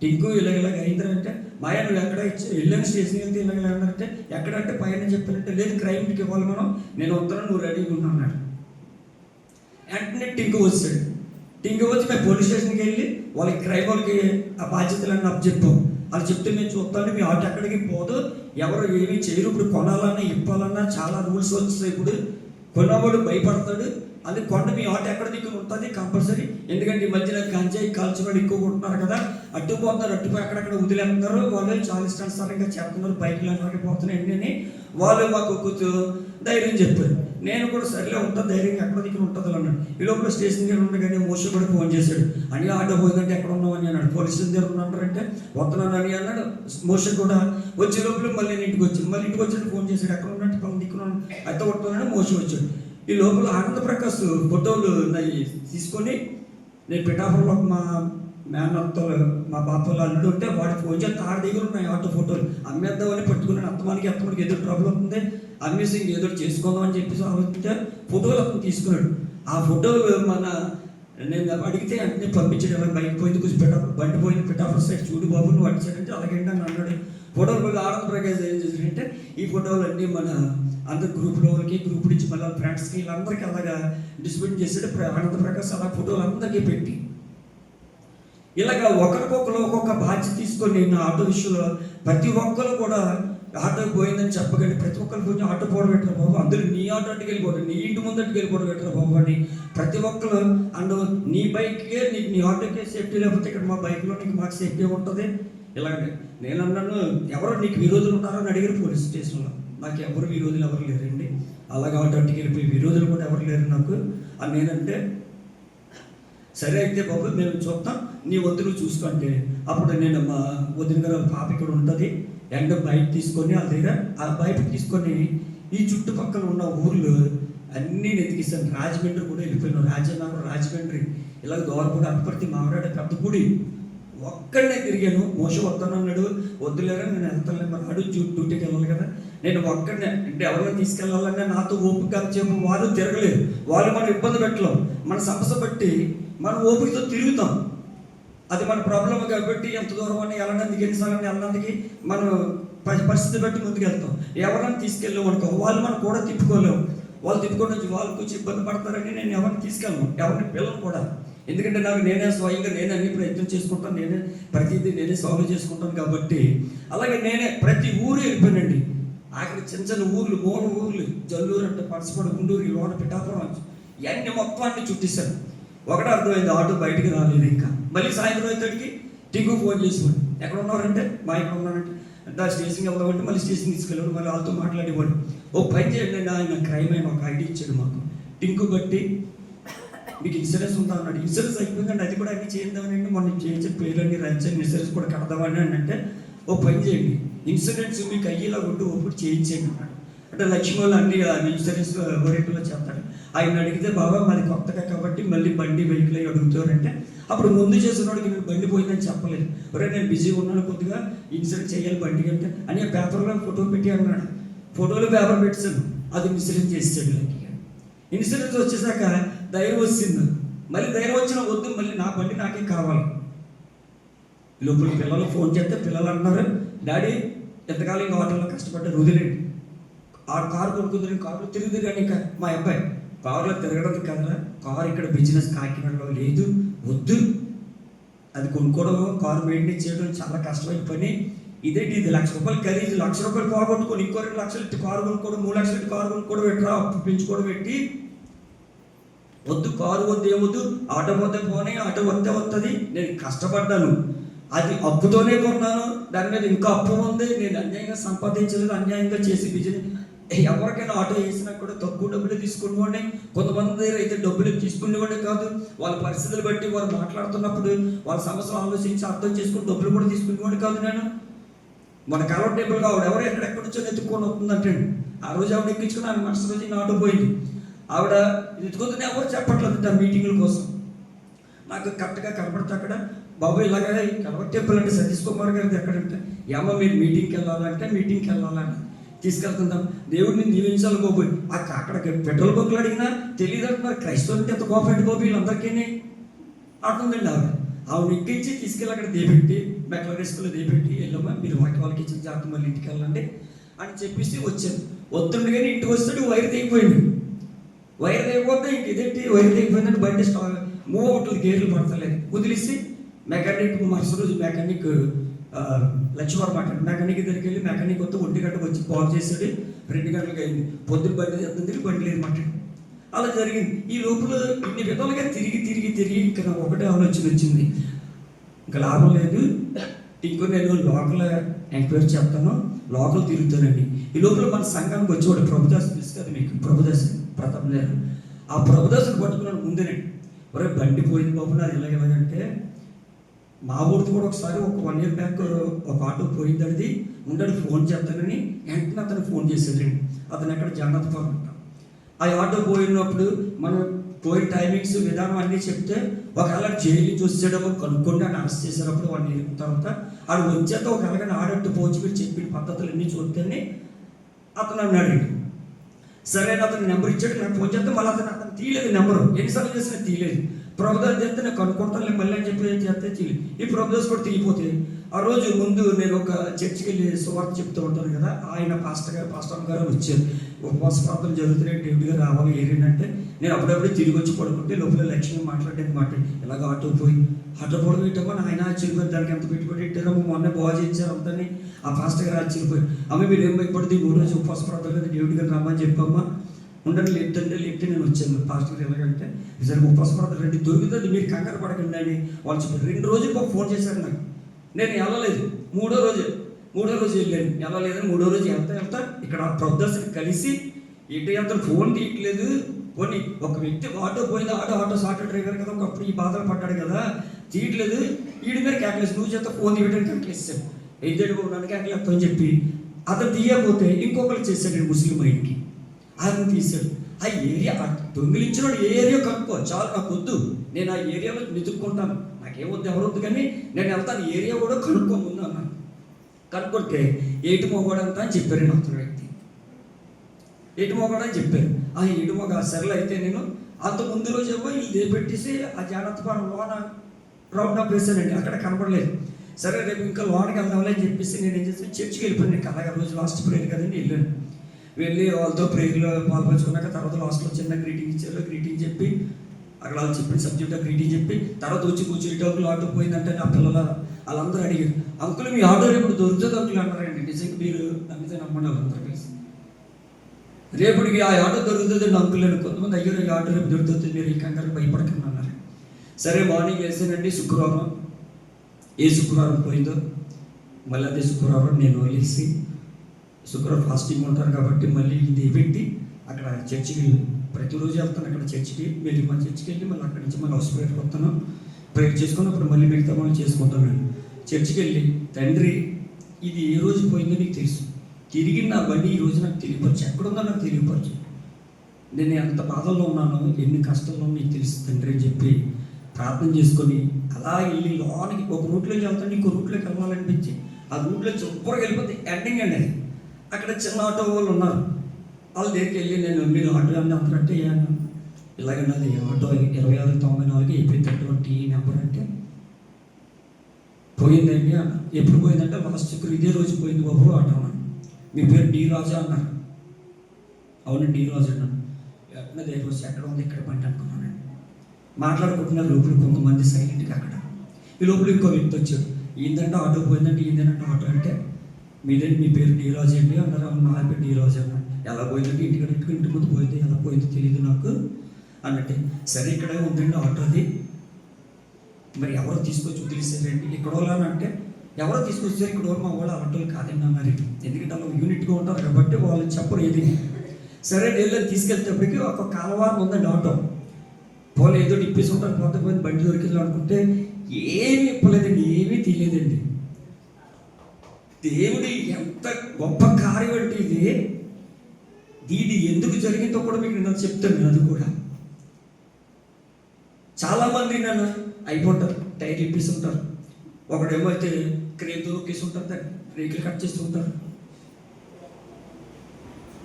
టింకు ఇలాగ అయిందంటే మాయా నువ్వు ఎక్కడ వెళ్ళాను స్టేషన్కి వెళ్తే ఇలాగంటే ఎక్కడంటే పైన చెప్పానంటే లేదు క్రైమ్కి ఇవ్వాలి మనం, నేను వస్తాను నువ్వు రెడీగా ఉన్నా అన్నాడు. వెంటనే టింకు వచ్చాడు. టింకు వచ్చి మేము పోలీస్ స్టేషన్కి వెళ్ళి వాళ్ళకి క్రైమ్ వాళ్ళకి ఆ బాధ్యతలన్నీ అప్పు చెప్పాం. అది చెప్తే మేము చూస్తాను మీ ఆటో ఎక్కడికి పోదు, ఎవరు ఏమీ చేయరు. ఇప్పుడు కొనాలన్నా ఇప్పాలన్నా చాలా రూల్స్ వచ్చాయి. ఇప్పుడు కొన్నవాడు భయపడతాడు. అది కొండ మీ ఆటో ఎక్కడ దిక్కుని ఉంటుంది కంపల్సరీ. ఎందుకంటే ఈ మధ్యన గంజాయి కాల్చుకొని ఎక్కువ ఉంటున్నారు కదా, అట్టుపోతున్నారు, అట్టుపోయి అక్కడక్కడ వదిలేస్తున్నారు. వాళ్ళు చాలా ఇష్టానుసారంగా చేస్తున్నారు, బైక్లు అన్నీ పోతున్నాయి అని వాళ్ళు మాకు కొంచెం ధైర్యం చెప్పారు. నేను కూడా సరిలే ఉంటాను, ధైర్యం ఎక్కడ దిక్కుని ఉంటుంది అన్నాడు. ఈ లోపల స్టేషన్ దగ్గర ఉండగానే మోస కూడా ఫోన్ చేశాడు. అని ఆటో పోయిందంటే ఎక్కడ ఉన్నావు అని అన్నాడు. పోలీస్ స్టేషన్ దగ్గర ఉన్నారంటే వస్తున్నాను అని అన్నాడు. మోస కూడా వచ్చే లోపల మళ్ళీ ఇంటికి వచ్చాడు. మళ్ళీ ఇంటికి వచ్చి ఫోన్ చేశాడు, ఎక్కడ ఉన్నట్టు పక్కన దిక్కున్నాను అయితే కొడుతున్నాడు. మోస వచ్చాడు. ఈ లోపల ఆనంద ప్రకాష్ ఫోటోలు తీసుకొని నేను పిఠాపురంలో మా మేనత్తలు మా బాపలు అల్లుడు ఉంటే వాడికి ఫోన్ చేస్తే ఆడ దగ్గర ఉన్నాయి ఆటో ఫోటోలు. అమ్మేద్దామని పట్టుకున్నాను. అత్తమానికి ఏదో ట్రబుల్ అవుతుంది, అమ్మేసి ఏదో చేసుకుందాం అని చెప్పేసి ఆలోచించే ఫోటోలు అతను తీసుకున్నాడు. ఆ ఫోటోలు నేను అడిగితే వెంటనే పంపించాడు. అలా బైక్ పోయింది కొంచెం బండి పోయింది పిఠాపురం సైడ్ చూడు బాబు నువ్వు అడిచాడంటే అలాగేంటి అని అన్నాడు. ఫోటోలు పోయి ఆనంద ప్రకాష్ ఏం చేశాడంటే ఈ ఫోటోలు అన్నీ మన అందరు గ్రూప్లో వాళ్ళకి గ్రూప్ నుంచి మళ్ళీ ఫ్రెండ్స్కి వీళ్ళందరికీ అలాగా డిస్ట్రిబ్యూట్ చేసాడు. ఆనంద ప్రకాష్ అలా ఫోటోలు అందరికీ పెట్టి ఇలాగ ఒకరికొకరు ఒక్కొక్క బాధ్యత తీసుకొని నా ఆటో విషయంలో ప్రతి ఒక్కరు కూడా ఆటో పోయిందని చెప్పగలి ప్రతి ఒక్కరు కొంచెం ఆటో పోవడం పెట్టరు బాబు, అందులో నీ ఆటో అట్టుకు వెళ్ళిపోవడం, నీ ఇంటి ముందు అట్టుకు వెళ్ళిపోవడం పెట్టరు బాబు అని ప్రతి ఒక్కరు అండ్ నీ బైక్కే నీకు నీ ఆటోకే సేఫ్టీ లేకపోతే ఇక్కడ మా బైక్లో నీకు మాకు సేఫ్టీ ఉంటుంది. ఇలాగే నేను అన్నాను ఎవరో నీకు విరోధులు ఉన్నారని అడిగారు పోలీస్ స్టేషన్లో. నాకు ఎవరు విరోధులు ఎవరు లేరండి, అలాగే ఆటో అట్టుకు వెళ్ళిపోయి విరోధులు కూడా ఎవరు లేరు నాకు అని నేనంటే సరే అయితే బాబు మేము చూస్తాం నీ వద్దు నువ్వు చూసుకుంటే అప్పుడు నేను మా వదిన గారు పాప ఇక్కడ ఉంటుంది ఎండ బైక్ తీసుకొని వాళ్ళ దగ్గర ఆ బైక్ తీసుకొని ఈ చుట్టుపక్కల ఉన్న ఊర్లు అన్నీ వెతికిస్తాను. రాజమండ్రి కూడా వెళ్ళిపోయాను, రాజమండ్రి ఇలా దూరపూడి అప్పటి మామిడాడ పెద్దపూడి ఒక్కడనే తిరిగాను. మోస వస్తానన్నాడు, వద్దులేరా నేను వెళ్తాను మరి అడు డ్యూటీకి వెళ్ళాలి కదా. నేను ఒక్కడనే అంటే ఎవరైనా తీసుకెళ్ళాలన్నా నాతో ఓపిక చెప్పు వాళ్ళు తిరగలేదు, వాళ్ళు మనం ఇబ్బంది పెట్టలేం. మన సమస్య బట్టి మనం ఓపికతో తిరుగుతాం, అది మన ప్రాబ్లం కాబట్టి ఎంత దూరం అని వెళ్ళడానికి ఎన్నిసార్లు వెళ్ళడానికి మనం పరిస్థితి బట్టి ముందుకు వెళ్తాం. ఎవరైనా తీసుకెళ్ళాం అనుకో వాళ్ళు మనం కూడా తిప్పుకోలేము, వాళ్ళు తిప్పుకొని వచ్చి వాళ్ళు కొంచెం ఇబ్బంది పడతారని నేను ఎవరిని తీసుకెళ్ళను, ఎవరిని పిల్లలు కూడా. ఎందుకంటే నాకు నేనే స్వయంగా నేనే అన్ని ప్రయత్నం చేసుకుంటాను, నేనే ప్రతిదీ నేనే సాల్వ్ చేసుకుంటాను కాబట్టి అలాగే నేనే ప్రతి ఊరు వెళ్ళిపోయానండి. ఆఖరి చిన్న చిన్న ఊర్లు మూల ఊర్లు జల్లూరు అంటే పనసపడి గుండూరు లోన పిఠాపురం ఇవన్నీ మొత్తం అన్ని చుట్టిస్తాను. ఒకటే అర్థమైంది ఆటో బయటికి రాలేదు. ఇంకా మళ్ళీ సాయంత్రం అయ్యేసరికి టింకు ఫోన్ చేసేవాడు, ఎక్కడ ఉన్నారంటే మా ఇక్కడ ఉన్నారంటే అంటే స్టేషన్కి వెళ్దామంటే మళ్ళీ స్టేషన్ తీసుకెళ్ళాడు, మళ్ళీ వాళ్ళతో మాట్లాడేవాడు. ఓ పని చేయండి ఆయన క్రైమ్ అయిన ఒక ఐడి ఇచ్చాడు మాకు, టింకు బట్టి మీకు ఇన్సూరెన్స్ ఉందా అన్నాడు. ఇన్సూరెన్స్ అయిపోయిందండి, అది కూడా అన్ని చేద్దామని మొన్న చేయించిన పేర్లన్నీ రంచని ఇన్సూరెన్స్ కూడా కడదామని అని అంటే ఓ పని చేయండి ఇన్సూరెన్స్ మీకు అయ్యేలా ఉండి ఒకటి చేయించేయండి అన్నాడు. అంటే లక్ష్మి వాళ్ళు అన్ని ఇన్సూరెన్స్ ఓరేపులో చెప్తాడు. ఆయన అడిగితే బాబా మాది కొత్తగా కాబట్టి మళ్ళీ బండి వెహికల్ అయ్యి అడుగుతారంటే అప్పుడు ముందు చేసినోడికి నేను బండి పోయిందని చెప్పలేదు. ఒరే నేను బిజీగా ఉన్నాను కొద్దిగా ఇన్సూరెన్స్ చేయాలి బండికి అంటే అని పేపర్లో ఫోటో పెట్టి అన్నాడు. ఫోటోలో పేపర్ పెట్టాను, అది ఇన్సూరెన్స్ చేసాడు. ఇన్సూరెన్స్ వచ్చేసాక ధైర్యం వచ్చింది, మళ్ళీ ధైర్యం వచ్చిన వద్దు మళ్ళీ నా బండి నాకే కావాలి. లోపల పిల్లలు ఫోన్ చేస్తే పిల్లలు అంటున్నారు డాడీ ఎంతకాలం ఇంకా ఆటోలో కష్టపడ్డారు వదిలేండి, ఆ కారు కొనుక్కుంది కారులో తిరిగి కానీ ఇంకా మా అబ్బాయి కారులో తిరగడం కదరా, కారు ఇక్కడ బిజినెస్ కాకినాడలో లేదు వద్దు, అది కొనుక్కోవడం కారు మెయింటైన్ చేయడం చాలా కష్టమైన పని, ఇదేంటి ఇది ₹1,00,000 ఖరీదు, ₹1,00,000 పోగొట్టుకొని ఇంకో 2 లక్షలు ఇట్టి కారు కొనుక్కోవడం 3 లక్షలు ఇట్టి కారు కొనుక్కోవడం పెట్టరా అప్పు పెంచుకోవడం పెట్టి వద్దు, కారు వద్దు ఏమొద్దు, ఆటో పోతే పోనీ ఆటో వస్తే వస్తుంది, నేను కష్టపడ్డాను అది అప్పుతోనే కొన్నాను, దాని మీద ఇంకా అప్పు ఉంది, నేను అన్యాయంగా సంపాదించలేదు, అన్యాయంగా చేసి బిజినెస్ ఎవరికైనా ఆటో వేసినా కూడా తక్కువ డబ్బులు తీసుకునివ్వండి, కొంతమంది దగ్గర అయితే డబ్బులు తీసుకునేవాడే కాదు, వాళ్ళ పరిస్థితులు బట్టి వారు మాట్లాడుతున్నప్పుడు వాళ్ళ సమస్యలు ఆలోచించి అర్థం చేసుకుని డబ్బులు కూడా తీసుకునేవాడు కాదు. నేను మన కలవ టేబుల్గా ఆవిడ ఎవరు ఎక్కడెక్కడ నుంచో ఎత్తుకొని వస్తుందంటే ఆ రోజు ఆవిడ ఎక్కించుకుని ఆమె మరుసటి రోజు ఈయన ఆటో పోయింది. ఆవిడ ఎత్తుకుందని ఎవరు చెప్పట్లేదు ఆ మీటింగుల కోసం. నాకు కరెక్ట్గా కనపడితే అక్కడ బాబు ఇలాగా కలవ టెంపుల్ అంటే సతీష్ కుమార్ గారిది ఎక్కడంటే ఏమో మీరు మీటింగ్కి వెళ్ళాలంటే మీటింగ్కి వెళ్ళాలని తీసుకెళ్తుందాం. దేవుడిని దీవించాలి బాబు. అక్కడ పెట్రోల్ బంకులు అడిగినా తెలియదు అంటున్నారు. క్రైస్తవులకి ఎంత కోపం బాబు వీళ్ళందరికీ ఆడుతుందండి ఆవిడ ఎక్కించి తీసుకెళ్ళి అక్కడ దేపెట్టి మెట్ల రేసుకులో దేపెట్టి వెళ్ళమ్మా మీరు వాళ్ళకి ఇచ్చిన జాగ్రత్త మళ్ళీ ఇంటికి వెళ్ళండి అని చెప్పేసి వచ్చాను. వస్తుండే కానీ ఇంటికి వస్తాడు వైర్ తెగిపోయింది. వైర్ తెగిపోతే ఇంక ఇదేంటి వైర్ తెగిపోయిందంటే బండి మూవ్ అవుతుంది, గేర్లు పడతలేదు. వదిలేసి మెకానిక్ మరుసటి రోజు మెకానిక్ లక్ష్మణ్ మాట మెకానిక్ దగ్గరికి వెళ్ళి మెకానిక్ వస్తే 1 గంటకు వచ్చి కాల్ చేసాడు. 2 గంటలకు అయింది. పొద్దున్న బండి చెప్తుంది, బండి లేదు మాట. అలా జరిగింది. ఈ లోపల ఇన్ని విధాలుగా తిరిగి ఇంకా నాకు ఒకటే ఆలోచన వచ్చింది, ఇంకా లాభం లేదు. ఇంకో నేను లోకల్ ఎంక్వైరీ చేస్తాను, లోకల్ తిరుగుతానండి. ఈ లోపల మన సంఘానికి వచ్చేవాడు ప్రభుదాస్ తెలుసు కదా మీకు, ప్రభుదాస్ ప్రతాప్ గారు. ఆ ప్రభుదాసుని పట్టుకున్నాను ముందేనండి. ఒరే బండి పోయింది బాబు నాది ఎలాగంటే మా ఊరితో కూడా ఒకసారి ఒక 1 year బ్యాక్ ఒక ఆటో పోయింది ఉండడు ఫోన్ చేస్తానని వెంటనే అతను ఫోన్ చేశాడండి. అతను ఎక్కడ జాగ్రత్త అంట. ఆ ఆటో పోయినప్పుడు మనం పోయిన టైమింగ్స్ విధానం అన్నీ చెప్తే ఒకవేళ జైలు నుంచి వచ్చేటప్పుడు కనుక్కోండి అని అరెస్ట్ చేసేటప్పుడు 1 year తర్వాత ఆడు వచ్చేట ఒకవేళ ఆడట్టు పోచి మీరు చెప్పిన పద్ధతులు అన్నీ చూస్తేనే అతను అన్నాడు. సరే అతను నెంబర్ ఇచ్చాడు, నాకు ఫోన్ చేస్తే మళ్ళీ అతను తీయలేదు నెంబరు. ఎన్నిసార్లు చేసినా తీయలేదు. ప్రభుదాస్ చేస్తే నేను కనుక్కుంటాను మళ్ళీ అని చెప్పి చేస్తే తీయలేదు. ఈ ప్రభుదాస్ కూడా తీయిపోతే ఆ రోజు ముందు నేను ఒక చర్చికి వెళ్ళి సువార్త చెప్తూ ఉంటాను కదా, ఆయన పాస్టర్ గారు వచ్చారు. ఉపవాస ప్రార్థనలు జరుగుతున్నాయి, డేవిడ్ గారు రావాలి ఏరేనంటే నేను అప్పుడప్పుడే తిరిగి వచ్చి పడుకుంటే లోపల లక్ష్మి మాట్లాడేది మాట. ఇలాగ ఆటో పోయి ఆటో పొడవు పెట్టామని ఆయన ఆశ్చర్యపోయి దానికి ఎంత పెట్టుబడి పెట్టారో మొన్న బాగా చేయించారు అంతని. ఆ పాస్టర్ గారు ఆశ్చర్యపోయి అమ్మ మీరు ఏం భయపడితే 3 రోజు ఉపవాస ప్రార్థన కదా డేవిడ్ గారు రమ్మని చెప్పమ్మా ఉండండి లేపుతే నేను వచ్చాను. పాస్టర్ గారు ఎలాగంటే సరే ఉపవాస ప్రార్థన రండి దొరుకుతుంది మీరు కంగారు పడకండి అని వాళ్ళు చెప్పారు. 2 రోజులు ఫోన్ చేశారు నాకు. నేను వెళ్ళలేదు. మూడో రోజు వెళ్ళాను. వెళ్ళలేదని 3వ రోజు వెళ్తా ఇక్కడ ప్రొఫెసర్ కలిసి ఇటు ఎంత ఫోన్ తీయట్లేదు. పోనీ ఒక వ్యక్తి ఆటో పోయింది, ఆటో సాటో డ్రైవర్ కదా, ఒకప్పుడు ఈ బాధలు పడ్డాడు కదా, తీయట్లేదు. వీడి మీద క్యాక్లేసి నువ్వు చేత ఫోన్ తీయడానికి క్యాక్లేసాడు. ఎయిదేడు నన్ను క్యాక్లేస్తా అని చెప్పి అతను తీయకపోతే ఇంకొకరు చేశాడు ముస్లిం మైండ్కి. ఆయన తీశాడు. ఆ ఏరియా దొంగిలించిన ఏ ఏరియా కనుక్కో చాలు, నాకు వద్దు, నేను ఆ ఏరియాలో వెతుక్కుంటాను, నాకేమొద్దు ఎవరొద్దు కానీ నేను వెళ్తాను, ఏరియా కూడా కనుక్కో ముందు అన్నాను. కనుక్కుంటే ఏటి మోగోడంతా అని చెప్పారు అతను వ్యక్తి. ఏటి మోగోడని చెప్పారు. ఆ ఏటి మోగ సర్లు అయితే నేను అంత ముందు రోజు ఏమో ఇది పెట్టేసి ఆ జాగ్రత్తపాలెం లోన రౌండ్ అప్ వేసానండి, అక్కడ కనపడలేదు. సరే రేపు ఇంకా లోనకి వెళ్దామని అని చెప్పేసి నేను ఏం చేస్తాను చర్చికి వెళ్ళిపోయాను. నేను అలాగే రోజు లాస్ట్ ప్రేయర్ కదండి వెళ్ళాను. వెళ్ళి వాళ్ళతో ప్రేయర్లో పాల్పంచుకున్నాక తర్వాత లాస్ట్లో చిన్న గ్రీటింగ్ ఇచ్చారు. గ్రీటింగ్ చెప్పి అక్కడ వాళ్ళు చెప్పిన సబ్జెక్ట్ గ్రీటింగ్ చెప్పి తర్వాత వచ్చి కూర్చుని ఆటో పోయిందంటే ఆ పిల్లల వాళ్ళందరూ అడిగారు, అంకుల్ మీ ఆటో రేపు దొరుకుతుంది అంకుల్ అన్నారండి. నిజంగా మీరు నమ్మితే నమ్మండి వాళ్ళందరూ కలిసి రేపటికి ఆ ఆటో దొరుకుతుందండి అంకుల్ అని. కొంతమంది అయ్యారు ఈ ఆటో రేపు దొరుకుతుంది మీరు ఈ కంగారు భయపడకండి అన్నారు. సరే మార్నింగ్ వేసానండి. శుక్రవారం ఏ శుక్రవారం పోయిందో మళ్ళీ అదే శుక్రవారం నేను వెళ్ళేసి శుక్రవారం ఫాస్టింగ్ ఉంటారు కాబట్టి మళ్ళీ ఇది పెట్టి అక్కడ చర్చికి ప్రతిరోజు వెళ్తాను. అక్కడ చర్చికి వెళ్ళి మన చర్చికి వెళ్ళి మళ్ళీ అక్కడి నుంచి మళ్ళీ హౌస్ ప్రేయర్కి వస్తాను. ప్రేయర్ చేసుకొని అప్పుడు మళ్ళీ మిగతా మనం చేసుకుంటాను. నేను చర్చికి వెళ్ళి తండ్రి ఇది ఏ రోజు పోయిందో నీకు తెలుసు, తిరిగి నా బండి ఈ రోజు నాకు తెలియపరచు, ఎక్కడుందో నాకు తెలియపరచు, నేను ఎంత బాధల్లో ఉన్నానో ఎన్ని కష్టాల్లో నీకు తెలుసు తండ్రి అని చెప్పి ప్రార్థన చేసుకొని అలా వెళ్ళి లోనికి ఒక రూట్లోకి వెళ్తాను, ఇంకో రూట్లోకి వెళ్ళాలనిపించి ఆ రూట్లో సూపర్గా వెళ్ళిపోతే ఎండింగ్ అండి. అది అక్కడ చిన్న ఆటో వాళ్ళు ఉన్నారు. వాళ్ళ దగ్గరికి వెళ్ళి నేను మీరు ఆటో అన్నీ అంతకంటే ఇలాగన్నది ఆటో 2694 AP30 నెంబర్ అంటే పోయిందండి అన్న. ఎప్పుడు పోయిందంటే లాస్ట్ ఇదే రోజు పోయింది బాబు ఆటో అన్నాను. మీ పేరు డి రాజా అన్నారు. అవును డి రాజా అన్నాను. అన్నది రోజు ఎక్కడ ఉంది ఇక్కడ పంట అనుకున్నానండి. మాట్లాడుకుంటున్నారు లోపల కొంతమంది సైలెంట్గా అక్కడ. ఈ లోపల ఇంకో వ్యక్తి వచ్చాడు. ఏంటంటే ఆటో పోయిందంటే ఏంటంటే ఆటో అంటే మీదేంటి మీ పేరు డి రాజు అండి అన్నారు. నా పేరు డి రాజు అన్నాడు. ఎలా పోయిందంటే ఇంటి ముందు పోయింది, ఎలా పోయిందో తెలియదు నాకు అన్నట్టే. సరే ఇక్కడే ఉందండి ఆటో అది, మరి ఎవరో తీసుకొచ్చి వదిలేసారండి ఇక్కడ వాళ్ళని అంటే ఎవరో తీసుకొచ్చారు ఇక్కడ వాళ్ళు మా వాళ్ళు ఆటోలు కాదండి అన్నారు. ఎందుకంటే అలా యూనిట్గా ఉంటారు కాబట్టి వాళ్ళు చెప్పరు ఏది. సరే నేను తీసుకెళ్తేప్పటికి ఒక కాలవారం ఉందండి ఆటో. పోలే ఏదో ఇప్పేసి ఉంటారు, పోతే బండి దొరికింది అనుకుంటే ఏమీ ఇప్పలేదండి, ఏమీ తీయలేదండి. దేవుడి ఎంత గొప్ప కార్యం అంటే ఇది ఎందుకు జరిగిందో కూడా మీకు నేను చెప్తాను. అది కూడా చాలామంది నన్ను అయిపోతారు, టైర్ ఇప్పేసి ఉంటారు, ఒకడేమో అయితే క్రేన్తో నొక్కేసి ఉంటారు, దాన్ని రేకులు కట్ చేస్తూ ఉంటారు.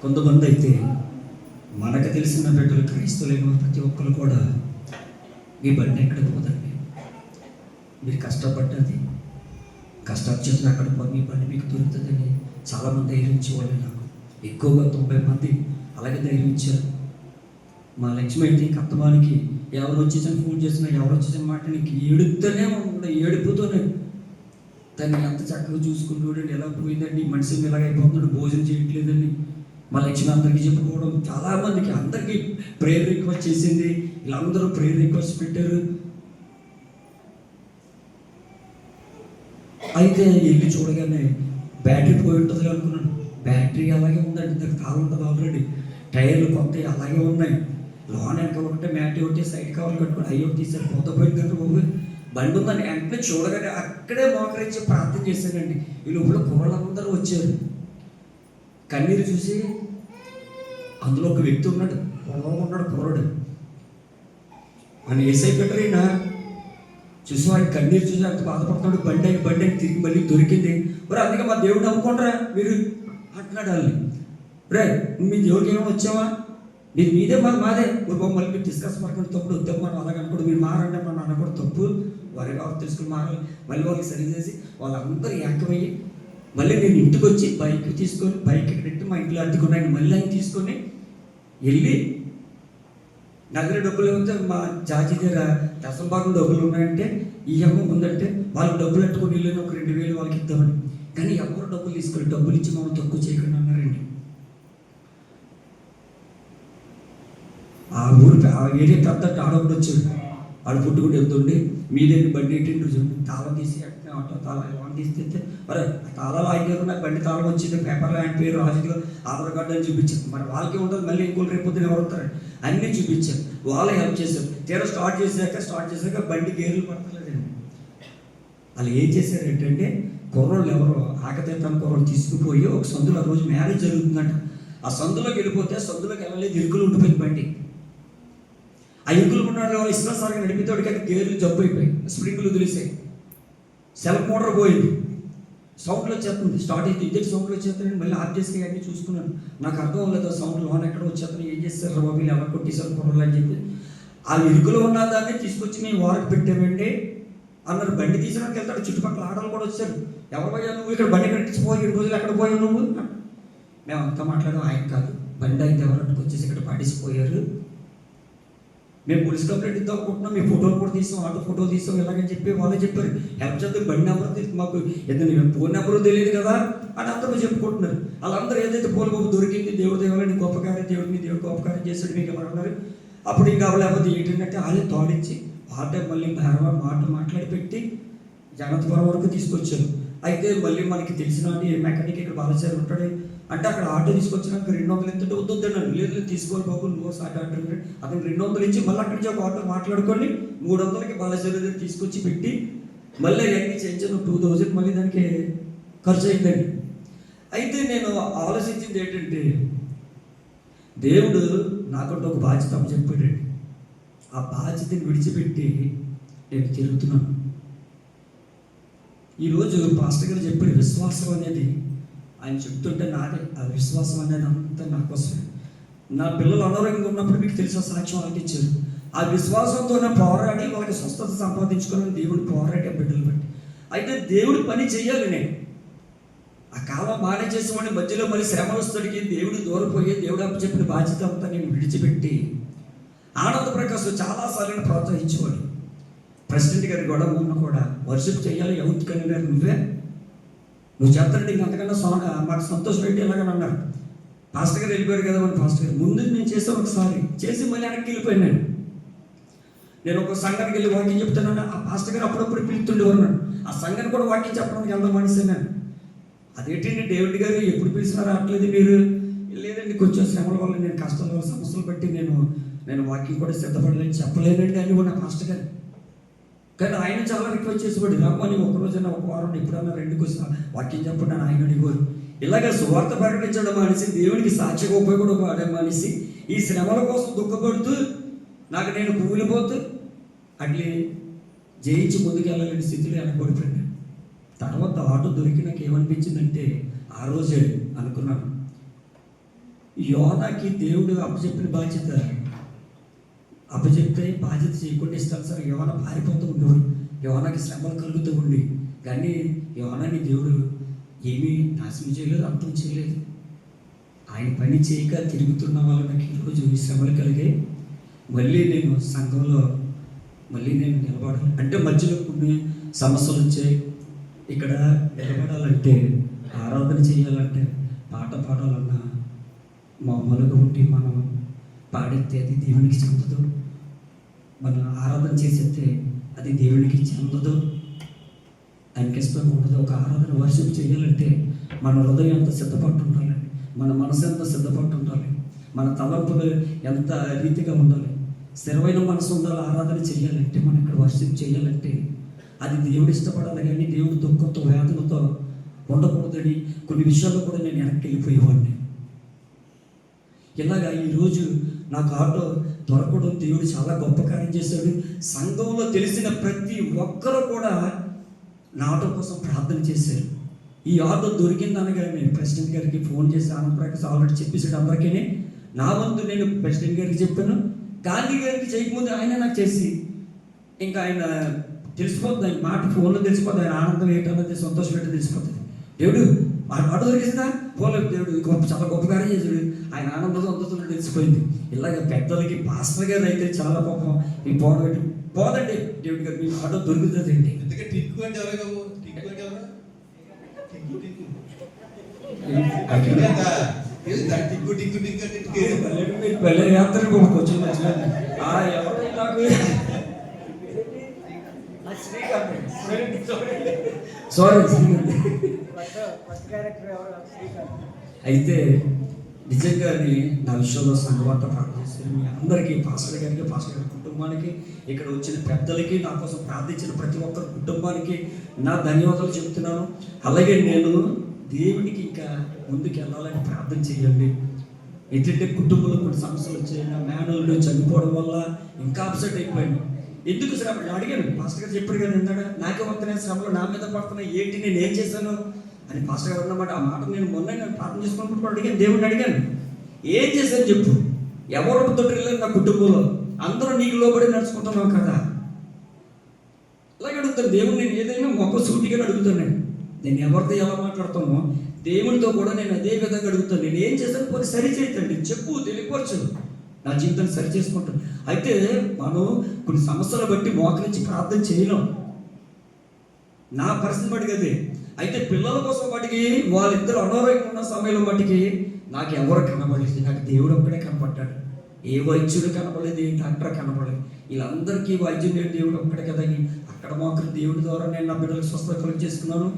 కొంతమంది అయితే మనకు తెలిసిన బిడ్డలు క్రైస్తవులైన ప్రతి ఒక్కరు కూడా మీ బండి ఎక్కడ పోదండి, మీరు కష్టపడ్డది కష్టార్జితం అక్కడ మీ బండి మీకు దొరుకుతుందని చాలామంది ధైర్యించేవాళ్ళు. నాకు ఎక్కువగా 90 మంది అలాగే ధైర్యించారు. మా లక్ష్మి అయితే కత్తమానికి ఎవరు వచ్చేసని ఫోన్ చేసినా, ఎవరు వచ్చేసిన మాట నీకు ఏడుతూనే ఉండే, ఏడుపుతూనే దాన్ని ఎంత చక్కగా చూసుకుంటూ ఎలా పోయిందండి, మనిషి ఇలాగైపోతున్నాడు, భోజనం చేయట్లేదండి. మా లక్ష్మి అందరికీ చెప్పుకోవడం, చాలామందికి అందరికీ ప్రేయర్ రిక్వెస్ట్ చేసింది. వీళ్ళందరూ ప్రేయర్ రిక్వెస్ట్ పెట్టారు. అయితే వెళ్ళి చూడగానే బ్యాటరీ పోయి ఉంటుంది అనుకున్నాను. బ్యాటరీ అలాగే ఉందండి, దానికి తాళం ఉంటుంది ఆల్రెడీ. టైర్లు కొత్త అలాగే ఉన్నాయి. లోన్ వెనక ఒకటే మ్యాట్ ఒకటి సైడ్ కవర్లు కట్టుకుని అయ్యో తీసారు, పోత పోయింది కదా బాబు. బండి ఉందని వెంటనే చూడగానే అక్కడే మోకరించి ప్రార్థన చేశానండి. ఈ లోపల కుర్రలందరూ వచ్చారు. కన్నీరు చూసి అందులో ఒక వ్యక్తి ఉన్నాడు, కుర్రాడు అని ఏసై పెట్టరైనా చూసి వాడి కన్నీరు చూసి అంత బాధపడుతున్నాడు. బండి తిరిగి మళ్ళీ దొరికింది. మరి అందుకే మా దేవుడు నమ్ముకుంటారా మీరు అంటున్నాడు వాళ్ళని. రే మీ దేవుడికి ఏమైనా వచ్చావా, మీరు మీదే మాదే మళ్ళీ మీరు డిస్కస్ పడుకుంటే తప్పుడు వద్దాం, మనం అలాగ అనుకోండి, మీరు మారండి మనం అనకూడదు, తప్పు. వారి ఎవరు తెలుసుకుని మారాలి. మళ్ళీ వాళ్ళకి సరి చేసి వాళ్ళందరూ ఏకమయ్యి మళ్ళీ నేను ఇంటికి వచ్చి బైక్ తీసుకొని బైక్ పెట్టి మా ఇంట్లో అడ్డుకున్నాను. మళ్ళీ ఆయన తీసుకొని వెళ్ళి నా దగ్గర డబ్బులు ఏమంటే మా జాజీ దగ్గర దశం భాగం డబ్బులు ఉన్నాయంటే ఈ అమ్మ ఉందంటే వాళ్ళు డబ్బులు పెట్టుకుని వెళ్ళి ఒక 2000 వాళ్ళకి ఇద్దామని. కానీ ఎవరు డబ్బులు తీసుకొని డబ్బులు ఇచ్చి మమ్మల్ని తక్కువ చేయకుండా అన్నారండి. ఆ ఏరియా పెద్ద ఆడవాడు వచ్చాడు, వాడు పుట్టుకుంటూ వెళ్తుండే మీ దగ్గర బండి ఏంటి తాళం తీసి ఆటో తాళం తీస్తే మరి తాళాలు ఆయన నాకు బండి తాళం వచ్చింది, పేపర్లో ఆయన పేరు రాజకీయ ఆధార్ కార్డు అని చూపించారు. మరి వాళ్ళకి ఉంటుంది, మళ్ళీ ఇంకోటి రేపు పొద్దున ఎవరు వస్తారు అన్నీ చూపించారు. వాళ్ళే హెల్ప్ చేశారు. తీరా స్టార్ట్ చేశాక బండి గేర్లు పడతలేదండి. వాళ్ళు ఏం చేశారు ఏంటంటే కుర్రోళ్ళు ఎవరో ఆకతీర్థం కుర్రోళ్ళు తీసుకుపోయి ఒక సందులో ఆ రోజు మ్యారేజ్ జరుగుతుందంట. ఆ సందులోకి వెళ్ళిపోతే సందులోకి వెళ్ళలేదు, ఇరుకులు ఉండిపోయింది బండి. ఆ ఇరుకులు ఉన్న వాళ్ళు ఇష్టం సార్గా నడిపితోడికి అది గేర్లు జబ్బు అయిపోయి స్ప్రింగ్లు వదిలేసాయి. సెల్ఫ్ మోటార్ పోయింది, సౌండ్లో వచ్చేస్తుంది. స్టార్ట్ అయితే ఇద్దరు సౌండ్లో వచ్చేస్తానని మళ్ళీ ఆఫ్ చేసి అన్నీ చూసుకున్నాను. నాకు అర్థం అవ్వలేదు ఆ సౌండ్ లోన్ ఎక్కడ వచ్చేస్తాను, ఏం చేస్తారు బాబు ఎలా కొట్టేసారు కుర్రలు అని చెప్పి ఆ ఇరుకులో ఉన్న దాన్ని తీసుకొచ్చి మేము వారికి పెట్టామండి అన్నారు. బండి తీసినాక వెళ్తాడు, చుట్టుపక్కల ఆడలు కూడా వచ్చారు. ఎవరు పోయా నువ్వు ఇక్కడ బండి కట్టించిపోయి 2 రోజులు ఎక్కడ పోయావు నువ్వు? మేము అంతా మాట్లాడాం. ఆయన కాదు, బండి అయితే ఎవరంటే వచ్చేసి ఇక్కడ పాటిసిపోయారు, మేము పోలీస్ కంప్లైంట్ ఇద్దాం అనుకుంటున్నాం, మీ ఫోటోలు కూడా తీసాం, ఆటో ఫోటోలు తీసాం ఇలాగని చెప్పి వాళ్ళే చెప్పారు. హెల్ప్ చేద్దాం, బండి నెంబర్ మాకు ఏదైనా ఫోన్ నెంబరు తెలియదు కదా అని అందరూ చెప్పుకుంటున్నారు. వాళ్ళందరూ ఏదైతే పోలి బాబు దొరికింది, దేవుడు దేవుడు నీ గొప్ప కార్యం, దేవుడు గొప్ప కార్యం చేశాడు మీకు ఎవరు ఉన్నారు. అప్పుడు ఇంకా లేకపోతే ఏంటంటే వాళ్ళే తోడించి ఆటో మళ్ళీ మాట మాట్లాడి పెట్టి జగత్పురం వరకు తీసుకొచ్చారు. అయితే మళ్ళీ మనకి తెలిసిన మెకానిక్ ఇక్కడ బాలచారి ఉంటాడు అంటే అక్కడ ఆటో తీసుకొచ్చినాక 200 ఎంత వద్దన్నాను. లేదు తీసుకోవాలి బాబు నువ్వు ఆటో అంటే అతను 200 ఇచ్చి మళ్ళీ అక్కడి నుంచి ఒక ఆటో మాట్లాడుకొని 300కి బాలచారి దగ్గర తీసుకొచ్చి పెట్టి మళ్ళీ అన్నీ చేయించాను. 2000 మళ్ళీ దానికి ఖర్చు అయిందండి. అయితే నేను ఆలోచించింది ఏంటంటే దేవుడు నాకంటే ఒక బాధ్యత చెప్పాడండి. ఆ బాధ్యతని విడిచిపెట్టి నేను తిరుగుతున్నాను. ఈరోజు పాస్టర్ గారు చెప్పిన విశ్వాసం అనేది ఆయన చెప్తుంటే నాదే ఆ విశ్వాసం అనేది అంతా నా కోసమే. నా పిల్లలు అనారోగ్యంగా ఉన్నప్పుడు మీకు తెలిసిన సాక్ష్యం వాళ్ళకి ఇచ్చారు. ఆ విశ్వాసంతోనే పోరాడి వాళ్ళకి స్వస్థత సంపాదించుకోవాలని దేవుడు పోరాడే బిడ్డలు బట్టి. అయితే దేవుడు పని చేయాలి. నేను ఆ కాలం బాగానే చేసేవాడిని, మధ్యలో మళ్ళీ శ్రమలు వస్తాడికి దేవుడు దూరపోయి దేవుడు అప్పు చెప్పిన బాధ్యత అంతా నేను విడిచిపెట్టి ఆనంద ప్రకాశం చాలాసార్లు ప్రోత్సహించేవాడు. ప్రెసిడెంట్ గారి గొడవ ఉన్న కూడా వర్షిప్ చేయాలి, యూత్ కన్వీనర్ నువ్వు చేస్తానంటే ఇంకంతకన్నా మాకు సంతోషం ఏంటి ఎలాగని అన్నారు. పాస్టర్ గారు వెళ్ళిపోయారు కదా మన పాస్టర్ గారు ముందు నేను చేసాను ఒకసారి చేసి మళ్ళీ వెనక్కి వెళ్ళిపోయినాను. నేను ఒక సంఘానికి వెళ్ళి వాక్యం చెప్తున్నాను. ఆ పాస్టర్ గారు అప్పుడప్పుడు పిలుతుండేవారు నన్ను. ఆ సంఘాన్ని కూడా వాక్యం చెప్పడానికి వెళ్దాం మనిషినాను. అదేంటండి డేవిడ్ గారు ఎప్పుడు పిలిచినా రావట్లేదు మీరు? లేదండి కొంచెం శ్రమల వల్ల నేను కష్టాల వల్ల సమస్యలు బట్టి నేను వాక్యం కూడా సిద్ధపడలేని చెప్పలేనండి అని కూడా పాస్టర్ గారు కానీ ఆయన చాలా రిక్వెస్ట్ చేసేవాడు, రమ్మని ఒక రోజైనా ఒక వారం ఎప్పుడన్నా రెండుకు వస్తా వాక్యం చెప్పండి అని ఆయన అడిగోరు. ఇలాగ సువార్త ప్రకటించడం మానేసి, దేవునికి సాక్షిగా ఉపయోగపడడం మానేసి, ఈ శ్రమల కోసం దుఃఖపడుతూ నాకు నేను కూలిపోతూ అట్లే జయించి ముందుకు వెళ్ళలేని స్థితిలో వెనకబడిపోయాను. తర్వాత ఆటో దొరికి నాకు ఏమనిపించిందంటే, ఆ రోజే అనుకున్నాను, యోనాకి దేవుడు అప్పచెప్పిన బాధ్యత అప్పచెప్తే బాధ్యత చేయకుండా ఇస్తాను సార్. యోన పారిపోతూ ఉండేవాడు, యోనాకి శ్రమలు కలుగుతూ ఉండి, కానీ యోనాని దేవుడు ఏమీ నాశనం చేయలేదు, అంతం చేయలేదు. ఆయన పని చేయక తిరుగుతున్న వాళ్ళు నాకు ఈరోజు ఈ శ్రమలు కలిగాయి. మళ్ళీ నేను సంఘంలో మళ్ళీ నేను నిలబడాలి అంటే, మధ్యలో కొన్ని సమస్యలు వచ్చాయి. ఇక్కడ నిలబడాలంటే, ఆరాధన చేయాలంటే, పాట పాడాలన్నా మామూలుగా ఉండి మనం పాడెత్తే అది దేవునికి చెందదు, మనం ఆరాధన చేసేస్తే అది దేవునికి చెందదు, ఆయనకి ఇష్టం ఉండదు. ఒక ఆరాధన వర్షం చేయాలంటే మన హృదయం ఎంత సిద్ధపట్టు ఉండాలి, మన మనసు ఎంత సిద్ధపట్టు ఉండాలి, మన తలంపులు ఎంత రీతిగా ఉండాలి, స్థిరమైన మనసు ఉండాలి. ఆరాధన చేయాలంటే, మనం ఇక్కడ వర్షం చేయాలంటే అది దేవుడు ఇష్టపడాలి. కానీ దేవుడు దుఃఖంతో వ్యాధులతో ఉండకూడదని కొన్ని విషయాల్లో కూడా నేను వెనక్కి వెళ్ళిపోయేవాడిని. ఇలాగా ఈరోజు నాకు ఆటో దొరకడం దేవుడు చాలా గొప్ప కార్యం చేశాడు. సంఘంలో తెలిసిన ప్రతి ఒక్కరు కూడా నా ఆటో కోసం ప్రార్థన చేశారు. ఈ ఆటో దొరికింది అనగానే ప్రెసిడెంట్ గారికి ఫోన్ చేసి, ఆనందప్రకాశ్ ఆల్రెడీ చెప్పేసాడు అందరికీ. నా వంతు నేను ప్రెసిడెంట్ గారికి చెప్పాను, గాంధీ గారికి చేయకముందు ఆయన నాకు చేసి, ఇంకా ఆయన తెలిసిపోతుంది, ఆయన మాట ఫోన్లో తెలిసిపోతుంది, ఆయన ఆనందం ఏంటన్నది, సంతోషం ఏంటో తెలిసిపోతుంది. దేవుడు ఆటో దొరికిందా ఫోన్లో, దేవుడు గొప్ప చాలా గొప్ప కార్యం చేశాడు, ఆయన ఆనందం సంతోషం తెలిసిపోయింది. ఇలాగ పెద్దలకి పాస్టర్ గారు అయితే చాలా పాపం ఈ పోదండి దేవుడి గారు మీ ఆటో దొరుకుతుంది అండి. అయితే నిజంగానే నా విషయంలో సంఘవార్త ప్రార్థన చేశారు. మీ అందరికీ, పాస్టర్ గారికి, పాస్టర్ గారి కుటుంబానికి, ఇక్కడ వచ్చిన పెద్దలకి, నా కోసం ప్రార్థించిన ప్రతి ఒక్కరి కుటుంబానికి నా ధన్యవాదాలు చెప్తున్నాను. అలాగే నేను దేవునికి ఇంకా ముందుకు వెళ్ళాలని ప్రార్థన చేయండి. ఏంటంటే కుటుంబంలో కొన్ని సమస్యలు వచ్చాయి. నా మేనల్లుడు చనిపోవడం వల్ల ఇంకా అప్సెట్ అయిపోయాను. ఎందుకు శ్రమ అడిగాను, పాస్టర్ గారు చెప్పారు కదా ఇందాక, నాకే వస్తున్నాయి శ్రమలు, నా మీద పడుతున్నాయి, ఏంటి నేను ఏం చేశాను అని పాస్టర్ గారు అన్నమాట. ఆ మాట నేను ప్రార్థన చేసుకున్నప్పుడు అడిగాను, దేవుడిని అడిగాను, ఏం చేశాను చెప్పు, ఎవరు తొట్టిలేదు నా కుటుంబంలో, అందరూ నీకు లోబడి నడుచుకుంటున్నావు కదా. అలాగే అడుగుతాను దేవుడు, నేను ఏదైనా మొక్క సూటిగా అడుగుతాను. నేను ఎవరితో ఎలా మాట్లాడుతానో దేవునితో కూడా నేను అదే విధంగా అడుగుతాను. నేను ఏం చేశాను పోనీ సరి చేయతండి, చెప్పు, తెలియపరచు, నా జీవితాన్ని సరి చేసుకుంటాను. అయితే మనం కొన్ని సమస్యలు బట్టి మోకరించి ప్రార్థన చేయలేం, నా పరిస్థితి బట్టి కదే. అయితే పిల్లల కోసం వాటికి, వాళ్ళిద్దరు అనారోగ్యం ఉన్న సమయంలో మట్టికి నాకు ఎవరు కనపడలేదు, నాకు దేవుడు ఒక్కడే కనపడ్డాడు. ఏ వైద్యుడు కనపడలేదు, ఏ డాక్టర్ కనపడలేదు, వీళ్ళందరికీ వైద్యం లేని దేవుడు ఒక్కడే కదని అక్కడ మాత్రం దేవుడి ద్వారా నేను నా బిడ్డలకు స్వస్థత కలుగు చేసుకున్నాను.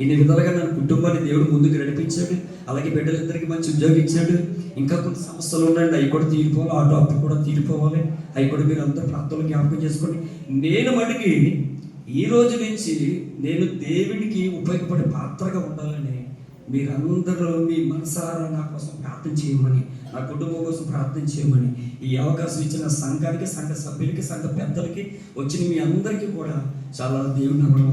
ఇన్ని విధాలుగా నా కుటుంబాన్ని దేవుడు ముందుకు నడిపించాడు. అలాగే బిడ్డలందరికీ మంచి ఉద్యోగం ఇచ్చాడు. ఇంకా కొన్ని సమస్యలు ఉన్నాయండి, అవి కూడా తీరిపోవాలి, ఆటో అప్పు కూడా తీరిపోవాలి. అవి కూడా మీరు అందరూ ప్రాంతంలో జ్ఞాపకం చేసుకోండి. నేను మటుకి ఈ రోజు నుంచి నేను దేవుడికి ఉపయోగపడే పాత్రగా ఉండాలని మీరందరూ మీ మనసారా నా కోసం ప్రార్థన చేయమని, నా కుటుంబం కోసం ప్రార్థన చేయమని, ఈ అవకాశం ఇచ్చిన సంఘానికి, సంఘ సభ్యులకి, సంఘ పెద్దలకి, వచ్చిన మీ అందరికీ కూడా చాలా దేవుని నామములో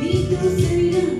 నీకు శరీరం